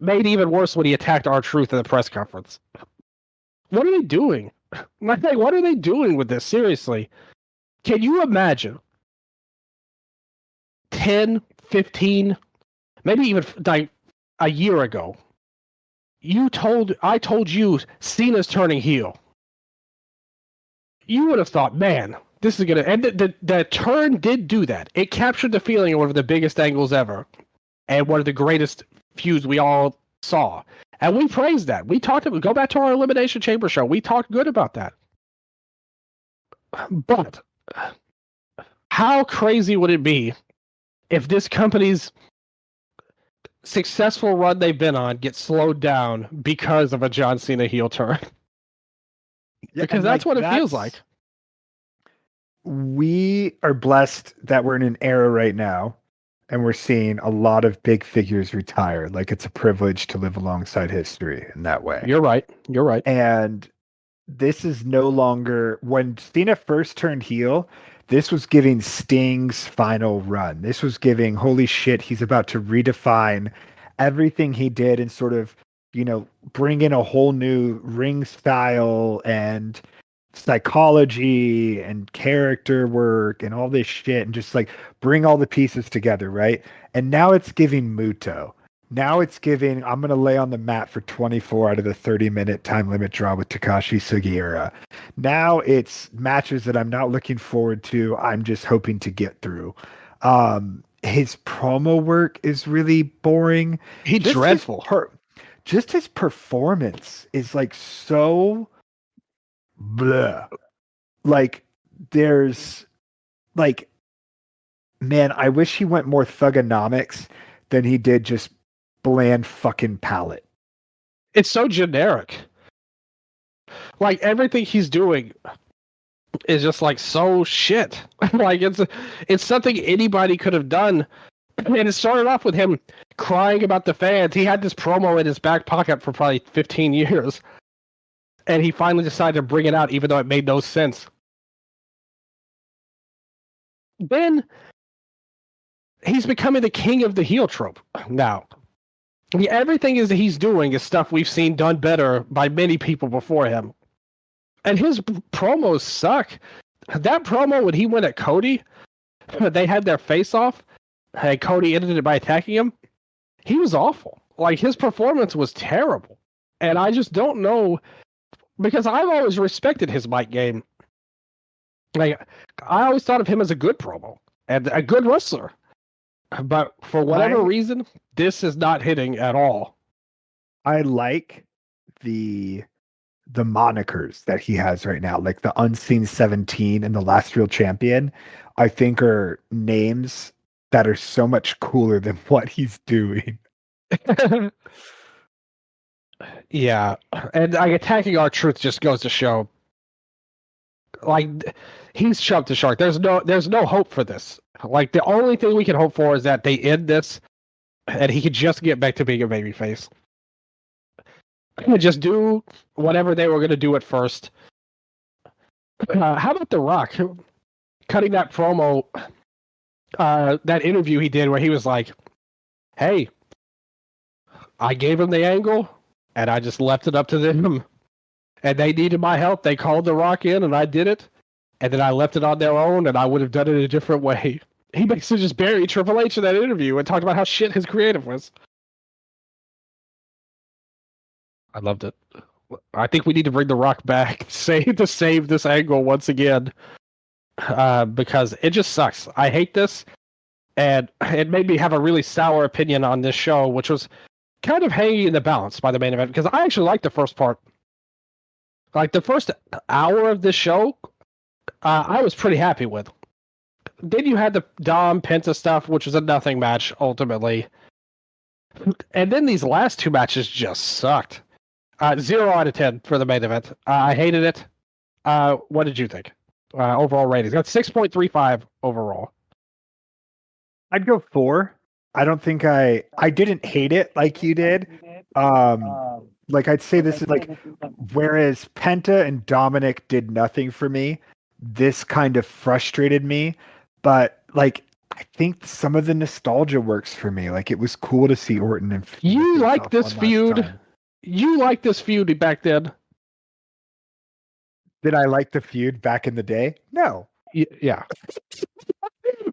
Made even worse when he attacked R-Truth in the press conference. What are they doing? Like, what are they doing with this? Seriously. Can you imagine 10, 15, maybe even like a year ago? I told you Cena's turning heel. You would have thought, man, this is gonna. And the turn did do that. It captured the feeling of one of the biggest angles ever, and one of the greatest feuds we all saw. And we praised that. We talked about. Go back to our Elimination Chamber show. We talked good about that. But how crazy would it be if this company's successful run they've been on gets slowed down because of a John Cena heel turn? Because that's what it feels like. We are blessed that we're in an era right now and we're seeing a lot of big figures retire. Like, it's a privilege to live alongside history in that way. You're right. You're right. And this is no longer, when Cena first turned heel, this was giving Sting's final run. This was giving, holy shit, he's about to redefine everything he did and sort of, bring in a whole new ring style and psychology and character work and all this shit, and just like bring all the pieces together, right? And now it's giving Muto. Now it's giving, I'm going to lay on the mat for 24 out of the 30-minute time limit draw with Takashi Sugiura. Now it's matches that I'm not looking forward to. I'm just hoping to get through. His promo work is really boring. He's dreadful. Just his performance is like so blah. Like, there's like, man, I wish he went more thugonomics than he did just bland fucking palette. It's so generic. Like, everything he's doing is just like so shit. Like, it's something anybody could have done. And it started off with him crying about the fans. He had this promo in his back pocket for probably 15 years. And he finally decided to bring it out, even though it made no sense. Then he's becoming the king of the heel trope now. Everything he's doing is stuff we've seen done better by many people before him. And his promos suck. That promo when he went at Cody, they had their face off, and Cody ended it by attacking him. He was awful. Like, his performance was terrible. And I just don't know, because I've always respected his mic game. Like, I always thought of him as a good promo and a good wrestler. But for whatever reason, this is not hitting at all. I like the monikers that he has right now, like the Unseen 17 and the Last Real Champion. I think are names that are so much cooler than what he's doing. Yeah, and like, attacking R-Truth just goes to show, like, he's jumped the shark. There's no hope for this. Like, the only thing we can hope for is that they end this, and he can just get back to being a babyface. Just do whatever they were going to do at first. How about The Rock cutting that promo, that interview he did where he was like, "Hey, I gave him the angle, and I just left it up to them, and they needed my help. They called The Rock in, and I did it, and then I left it on their own, and I would have done it a different way." He basically just buried Triple H in that interview and talked about how shit his creative was. I loved it. I think we need to bring The Rock back to save this angle once again, because it just sucks. I hate this, and it made me have a really sour opinion on this show, which was kind of hanging in the balance by the main event, because I actually liked the first part. Like, the first hour of this show, I was pretty happy with. Then you had the Dom Penta stuff, which was a nothing match, ultimately. And then these last two matches just sucked. 0 out of 10 for the main event. I hated it. What did you think? Overall ratings. Got 6.35 overall. I'd go 4. I don't think I didn't hate it like you did. Like, I'd say this is like, whereas Penta and Dominic did nothing for me, this kind of frustrated me. But like, I think some of the nostalgia works for me. Like, it was cool to see Orton and you like this feud. You liked this feud back then. Did I like the feud back in the day? No. Yeah.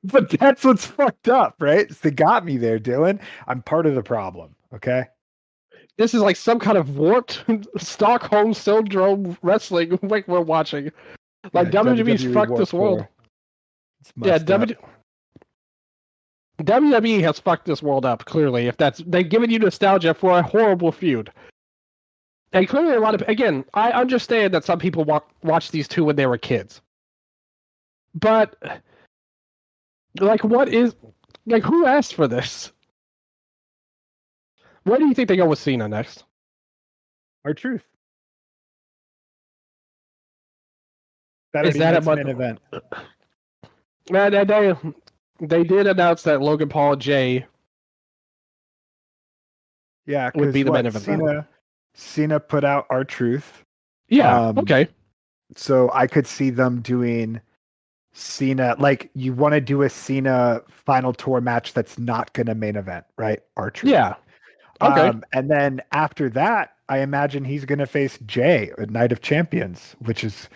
But that's what's fucked up, right? They got me there, Dylan. I'm part of the problem. Okay. This is like some kind of warped Stockholm syndrome wrestling like we're watching. Like WWE's fucked Warped this world. 4. It's Yeah, messed up. WWE has fucked this world up, clearly. If that's they've given you nostalgia for a horrible feud. And clearly a lot of again, I understand that some people watched these two when they were kids. But like who asked for this? Where do you think they go with Cena next? R-Truth. Is that a main event? Man, they did announce that Logan Paul and Jay would be the main event. Cena put out R-Truth. Yeah, okay. So I could see them doing Cena, like you want to do a Cena final tour match that's not going to main event, right? R-Truth. Yeah. Okay. And then after that, I imagine he's going to face Jay at Night of Champions, which is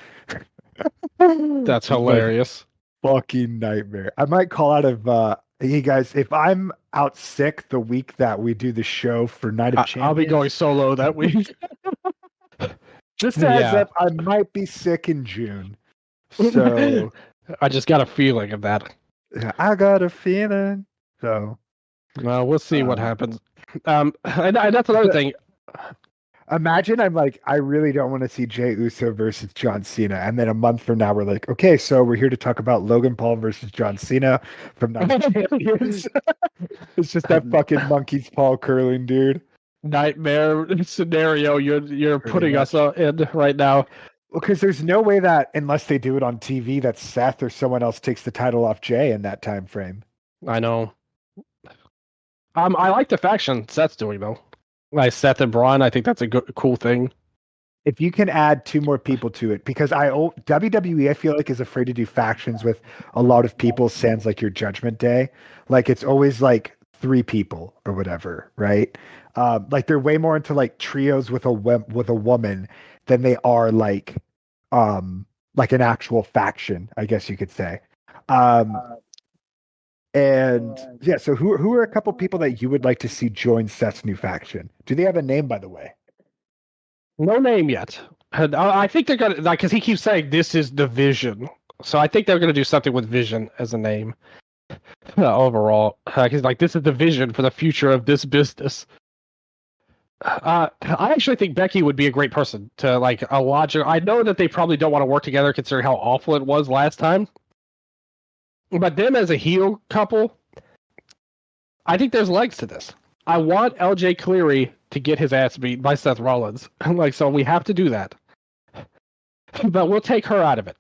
that's hilarious. Fucking nightmare. I might call out of hey guys, if I'm out sick the week that we do the show for Night of Champions, I'll be going solo that week. Just a heads up, I might be sick in June. So I just got a feeling of that. I got a feeling. So well, we'll see what happens. And that's another thing. Imagine I'm like, I really don't want to see Jey Uso versus John Cena. And then a month from now, we're like, okay, so we're here to talk about Logan Paul versus John Cena from Night of Champions. It's just that fucking monkey's paw curling, dude. Nightmare scenario you're putting us in right now. Because there's no way that, unless they do it on TV, that Seth or someone else takes the title off Jay in that time frame. I know. I like the faction Seth's doing, though. Like Seth and Braun, I think that's a cool thing. If you can add 2 more people to it, because WWE, I feel like, is afraid to do factions with a lot of people, sans like your Judgment Day. Like it's always like 3 people or whatever, right? Like they're way more into like trios with a woman than they are like an actual faction, I guess you could say. And yeah, so who are a couple people that you would like to see join Seth's new faction? Do they have a name, by the way? No name yet. And I think they're gonna because he keeps saying this is the Vision, so I think they're gonna do something with Vision as a name overall. Because like this is the vision for the future of this business. I actually think Becky would be a great person to like a logical. I know that they probably don't want to work together considering how awful it was last time. But them as a heel couple, I think there's legs to this. I want LJ Cleary to get his ass beat by Seth Rollins. Like, so we have to do that. But we'll take her out of it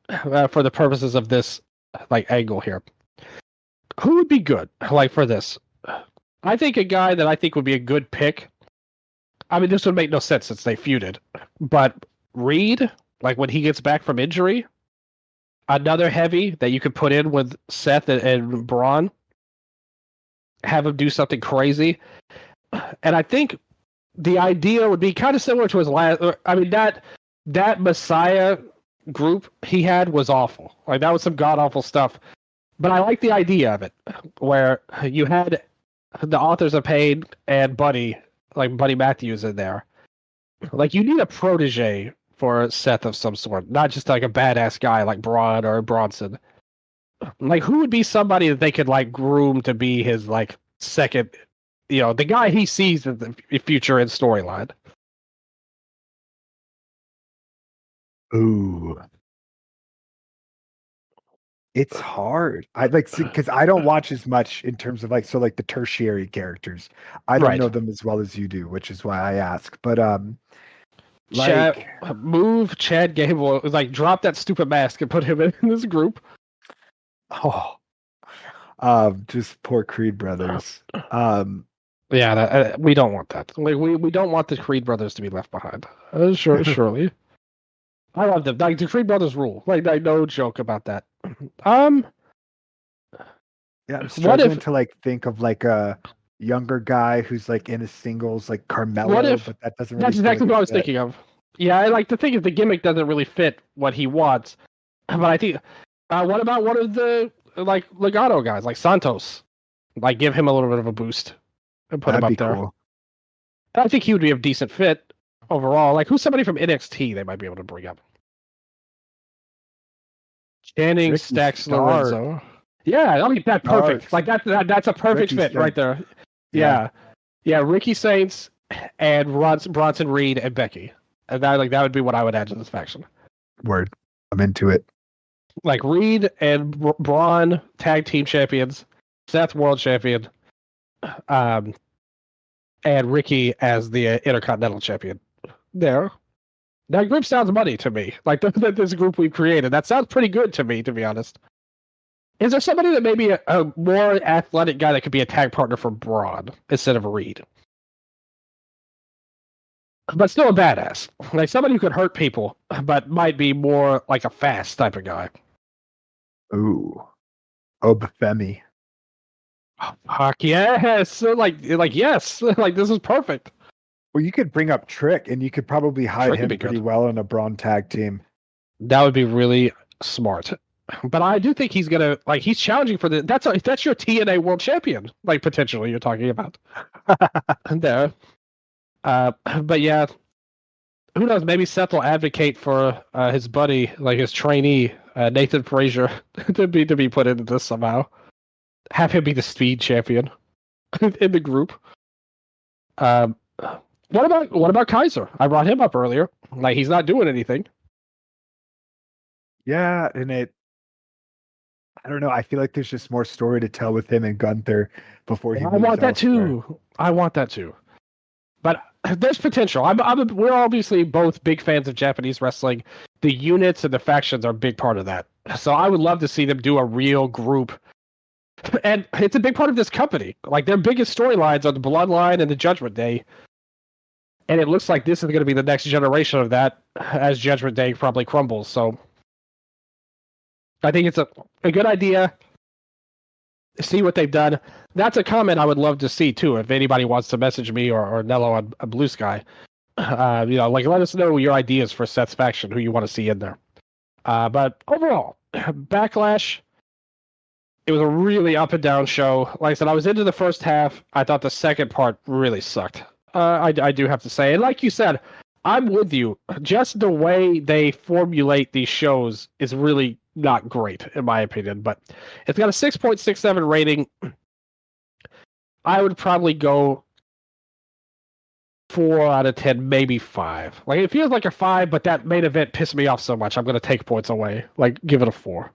for the purposes of this like angle here. Who would be good like for this? I think a guy that I think would be a good pick. I mean, this would make no sense since they feuded. But Reed, like when he gets back from injury, another heavy that you could put in with Seth and Braun, have him do something crazy. And I think the idea would be kind of similar to his last. I mean, that Messiah group he had was awful. Like that was some god awful stuff. But I like the idea of it, where you had the Authors of Pain and Buddy Matthews in there. Like you need a protege for Seth of some sort, not just like a badass guy like Braun or Bronson. Like who would be somebody that they could like groom to be his like second, the guy he sees in the future in storyline. Ooh. It's hard. I like because I don't watch as much in terms of like the tertiary characters. I don't know them as well as you do, which is why I ask. But move Chad Gable, like drop that stupid mask and put him in this group. Oh, just poor Creed brothers. Yeah, we don't want that. Like we don't want the Creed brothers to be left behind. Surely. I love them. Like the Creed brothers rule. Like no joke about that. Yeah, I'm struggling to like think of like a younger guy who's like in a singles like Carmelo, but that doesn't really. That's exactly what I was thinking of. Yeah, like the thing is, the gimmick doesn't really fit what he wants. But I think, what about one of the like Legato guys, like Santos? Like, give him a little bit of a boost and put him That'd up be there. cool. I think he would be a decent fit overall. Like, who's somebody from NXT they might be able to bring up? Channing Ricky Stacks Stark. Lorenzo. Yeah, I mean that's perfect. Starks. Like that's a perfect Ricky fit right Starks. there. Yeah. Ricky Saints and Bronson Reed and Becky. And that would be what I would add to this faction. Word. I'm into it. Like Reed and Braun tag team champions, Seth world champion, and Ricky as the Intercontinental champion. There. That group sounds money to me. Like this group we've created. That sounds pretty good to me, to be honest. Is there somebody that maybe a more athletic guy that could be a tag partner for Braun instead of Reed? But still a badass. Like somebody who could hurt people, but might be more like a fast type of guy. Ooh. Obafemi. Oh, fuck yes. Like yes. Like this is perfect. Well, you could bring up Trick, and you could probably hide Trick would him be pretty good. well in a Braun tag team. That would be really smart. But I do think he's gonna he's challenging for the that's your TNA world champion, like potentially you're talking about. There. But yeah, who knows? Maybe Seth will advocate for his buddy, like his trainee, Nathan Frazier, to be put into this somehow. Have him be the speed champion in the group. What about Kaiser? I brought him up earlier. Like he's not doing anything. Yeah, and I don't know. I feel like there's just more story to tell with him and Gunther before he. I want that elsewhere. too. I want that too. But there's potential. We're obviously both big fans of Japanese wrestling. The units and the factions are a big part of that. So I would love to see them do a real group. And it's a big part of this company. Like their biggest storylines are the Bloodline and the Judgment Day. And it looks like this is going to be the next generation of that as Judgment Day probably crumbles. So I think it's a good idea. See what they've done. That's a comment I would love to see too. If anybody wants to message me or Nello on Blue Sky, let us know your ideas for Seth's faction, who you want to see in there. But overall, Backlash, it was a really up and down show. Like I said, I was into the first half. I thought the second part really sucked. I do have to say, and like you said, I'm with you. Just the way they formulate these shows is really not great, in my opinion. But it's got a 6.67 rating. I would probably go 4 out of 10, maybe 5. Like it feels like a 5, but that main event pissed me off so much. I'm going to take points away. Like give it a 4.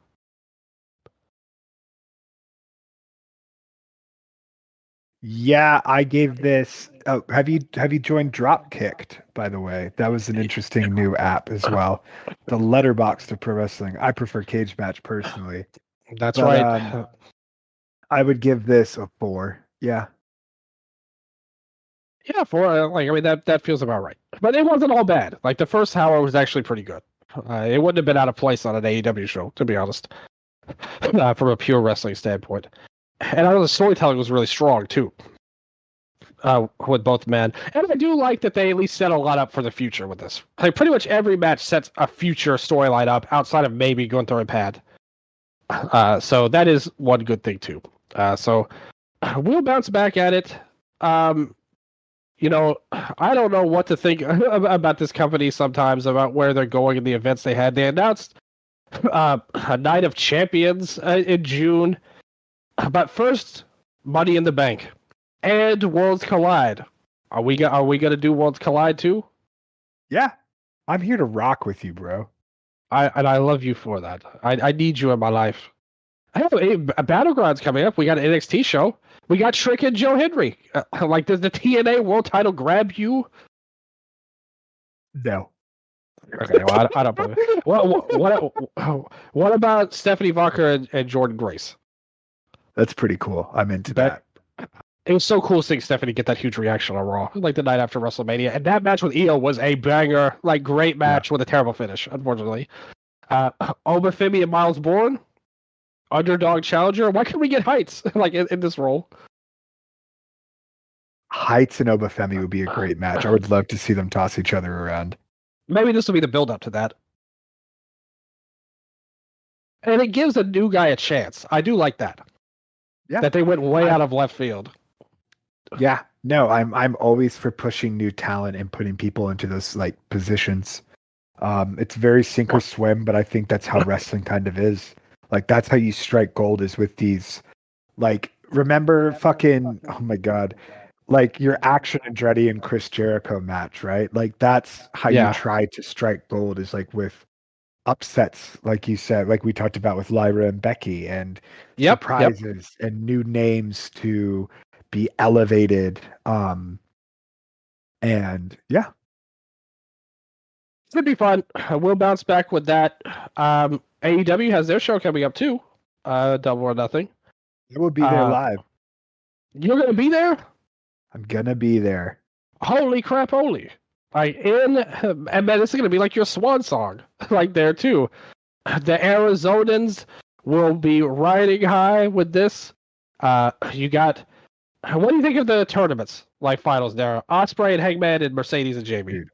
Yeah, I gave this. Oh, have you joined Dropkicked? By the way, that was an interesting new app as well. The letterbox to pro wrestling. I prefer cage match personally. That's right. I would give this a 4. Yeah. Yeah, 4. Like I mean, that feels about right. But it wasn't all bad. Like the first hour was actually pretty good. It wouldn't have been out of place on an AEW show, to be honest, from a pure wrestling standpoint. And I know the storytelling was really strong too, with both men. And I do like that they at least set a lot up for the future with this. Like pretty much every match sets a future storyline up outside of maybe Gunther and Pad. So that is one good thing too. So we'll bounce back at it. I don't know what to think about this company sometimes, about where they're going and the events they had. They announced a Night of Champions in June. But first, Money in the Bank and Worlds Collide. Are we gonna do Worlds Collide too? Yeah, I'm here to rock with you, bro. I love you for that. I need you in my life. I have a Battlegrounds coming up. We got an NXT show. We got Trick and Joe Henry. Does the TNA World Title grab you? No. Okay, well I don't believe it. What about Stephanie Walker and Jordan Grace? That's pretty cool. I'm into that. It was so cool seeing Stephanie get that huge reaction on Raw, like the night after WrestleMania. And that match with Io was a banger, like great match with a terrible finish, unfortunately. Obafemi and Miles Bourne, underdog challenger. Why can't we get Heights like in this role? Heights and Obafemi would be a great match. I would love to see them toss each other around. Maybe this will be the build up to that. And it gives a new guy a chance. I do like that. Yeah. That they went way out of left field. Yeah. No, I'm always for pushing new talent and putting people into those like positions. It's very sink or swim, but I think that's how wrestling kind of is. Like that's how you strike gold is with these like remember fucking oh my god. Like your Action Andretti and Chris Jericho match, right? Like that's how you Yeah. try to strike gold is like with upsets, like you said, like we talked about with Lyra and Becky, and Yep. surprises and new names to be elevated. And yeah, Should be fun. We'll bounce back with that. AEW has their show coming up too. Double or Nothing. it will be there Uh, live. You're gonna be there? I'm gonna be there. Holy crap! Holy! Like and man, this is gonna be like your swan song, like there too. The Arizonans will be riding high with this. You got. What do you think of the tournaments, like finals there? Osprey and Hangman and Mercedes and Jamie. Dude,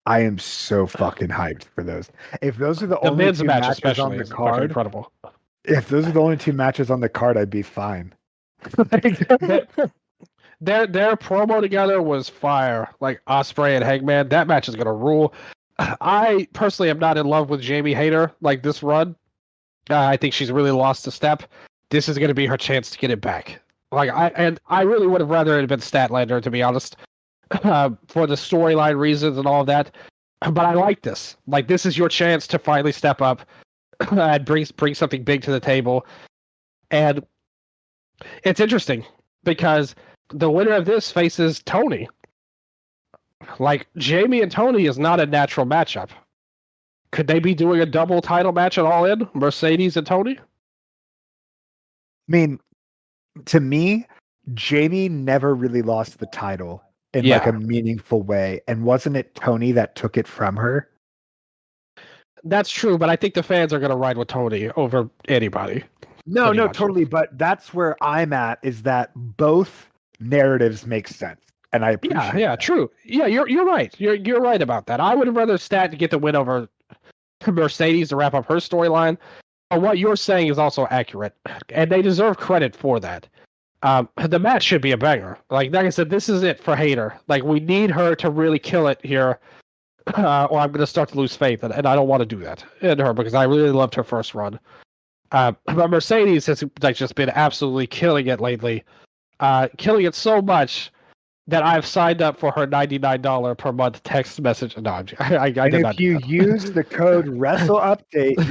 I am so fucking hyped for those. If those are the The only men's two match, matches on especially, the is fucking card, incredible. if those are the only two matches on the card, I'd be fine. Their promo together was fire. Like Osprey and Hangman, that match is gonna rule. I personally am not in love with Jamie Hayter like this run. I think she's really lost a step. This is gonna be her chance to get it back. Like I really would have rather it had been Statlander, to be honest, for the storyline reasons and all of that. But I like this. Like this is your chance to finally step up and bring something big to the table. And it's interesting because the winner of this faces Tony. Like Jamie and Tony is not a natural matchup. Could they be doing a double title match at All In? Mercedes and Tony? I mean, to me, Jamie never really lost the title in like a meaningful way. And wasn't it Tony that took it from her? That's true, but I think the fans are going to ride with Tony over anybody. No, much. totally. But that's where I'm at is that both narratives make sense. And I appreciate that. True. Yeah, you're right. You're right about that. I would have rather Stat to get the win over Mercedes to wrap up her storyline. But what you're saying is also accurate, and they deserve credit for that. The match should be a banger. Like I said, this is it for Hayter. Like we need her to really kill it here, or I'm going to start to lose faith, and I don't want to do that in her because I really loved her first run. But Mercedes has like just been absolutely killing it lately, killing it so much that I've signed up for her $99 per month text message. No, I and did not. If you use the code Wrestle Update,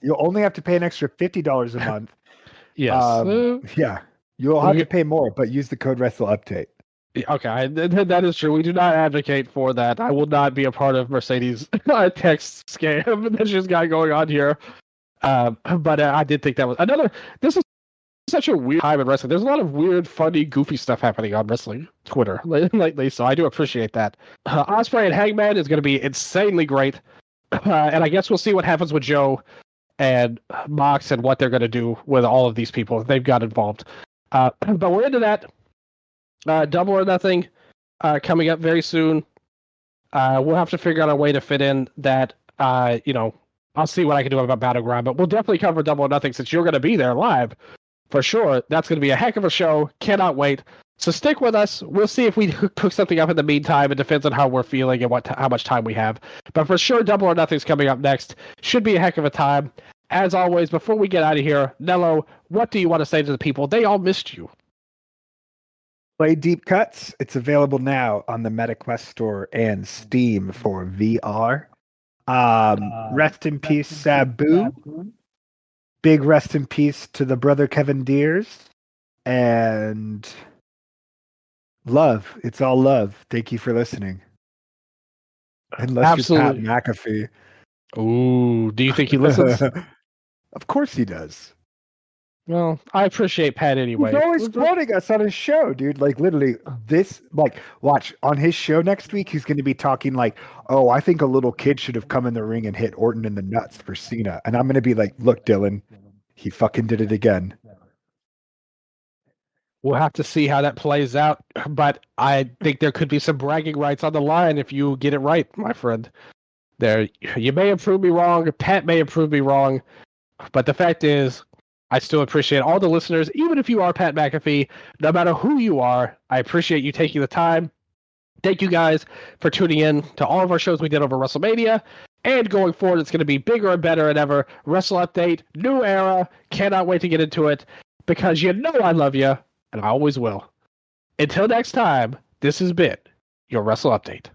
you'll only have to pay an extra $50 a month. Yes. Yeah, you'll have to pay more, but use the code Wrestle Update. Okay, that is true. We do not advocate for that. I will not be a part of Mercedes text scam that she's got going on here. But I did think that was another. This is such a weird time in wrestling. There's a lot of weird, funny, goofy stuff happening on wrestling Twitter lately, so I do appreciate that. Osprey and Hangman is going to be insanely great, and I guess we'll see what happens with Joe and Mox and what they're going to do with all of these people they've got involved. But we're into that. Double or Nothing coming up very soon. We'll have to figure out a way to fit in that. I'll see what I can do about Battleground, but we'll definitely cover Double or Nothing since you're going to be there live. For sure, that's going to be a heck of a show. Cannot wait. So stick with us. We'll see if we cook something up in the meantime. It depends on how we're feeling and how much time we have. But for sure, Double or Nothing's coming up next. Should be a heck of a time. As always, before we get out of here, Nello, what do you want to say to the people? They all missed you. Play Deep Cuts. It's available now on the MetaQuest store and Steam for VR. Rest in peace, Sabu. Big rest in peace to the brother Kevin Deers. And love. It's all love. Thank you for listening. Unless Absolutely. you're Pat McAfee. Ooh, do you think he listens? Of course he does. Well, I appreciate Pat anyway. He's always quoting us on his show, dude. Like literally watch on his show next week. He's going to be talking like, oh, I think a little kid should have come in the ring and hit Orton in the nuts for Cena. And I'm going to be like, look, Dylan, he fucking did it again. We'll have to see how that plays out. But I think there could be some bragging rights on the line if you get it right, my friend. There, you may have proved me wrong. Pat may have proved me wrong, but the fact is, I still appreciate all the listeners, even if you are Pat McAfee. No matter who you are, I appreciate you taking the time. Thank you guys for tuning in to all of our shows we did over WrestleMania. And going forward, it's going to be bigger and better than ever. Wrestle Update, new era. Cannot wait to get into it because you know I love you, and I always will. Until next time, this has been your Wrestle Update.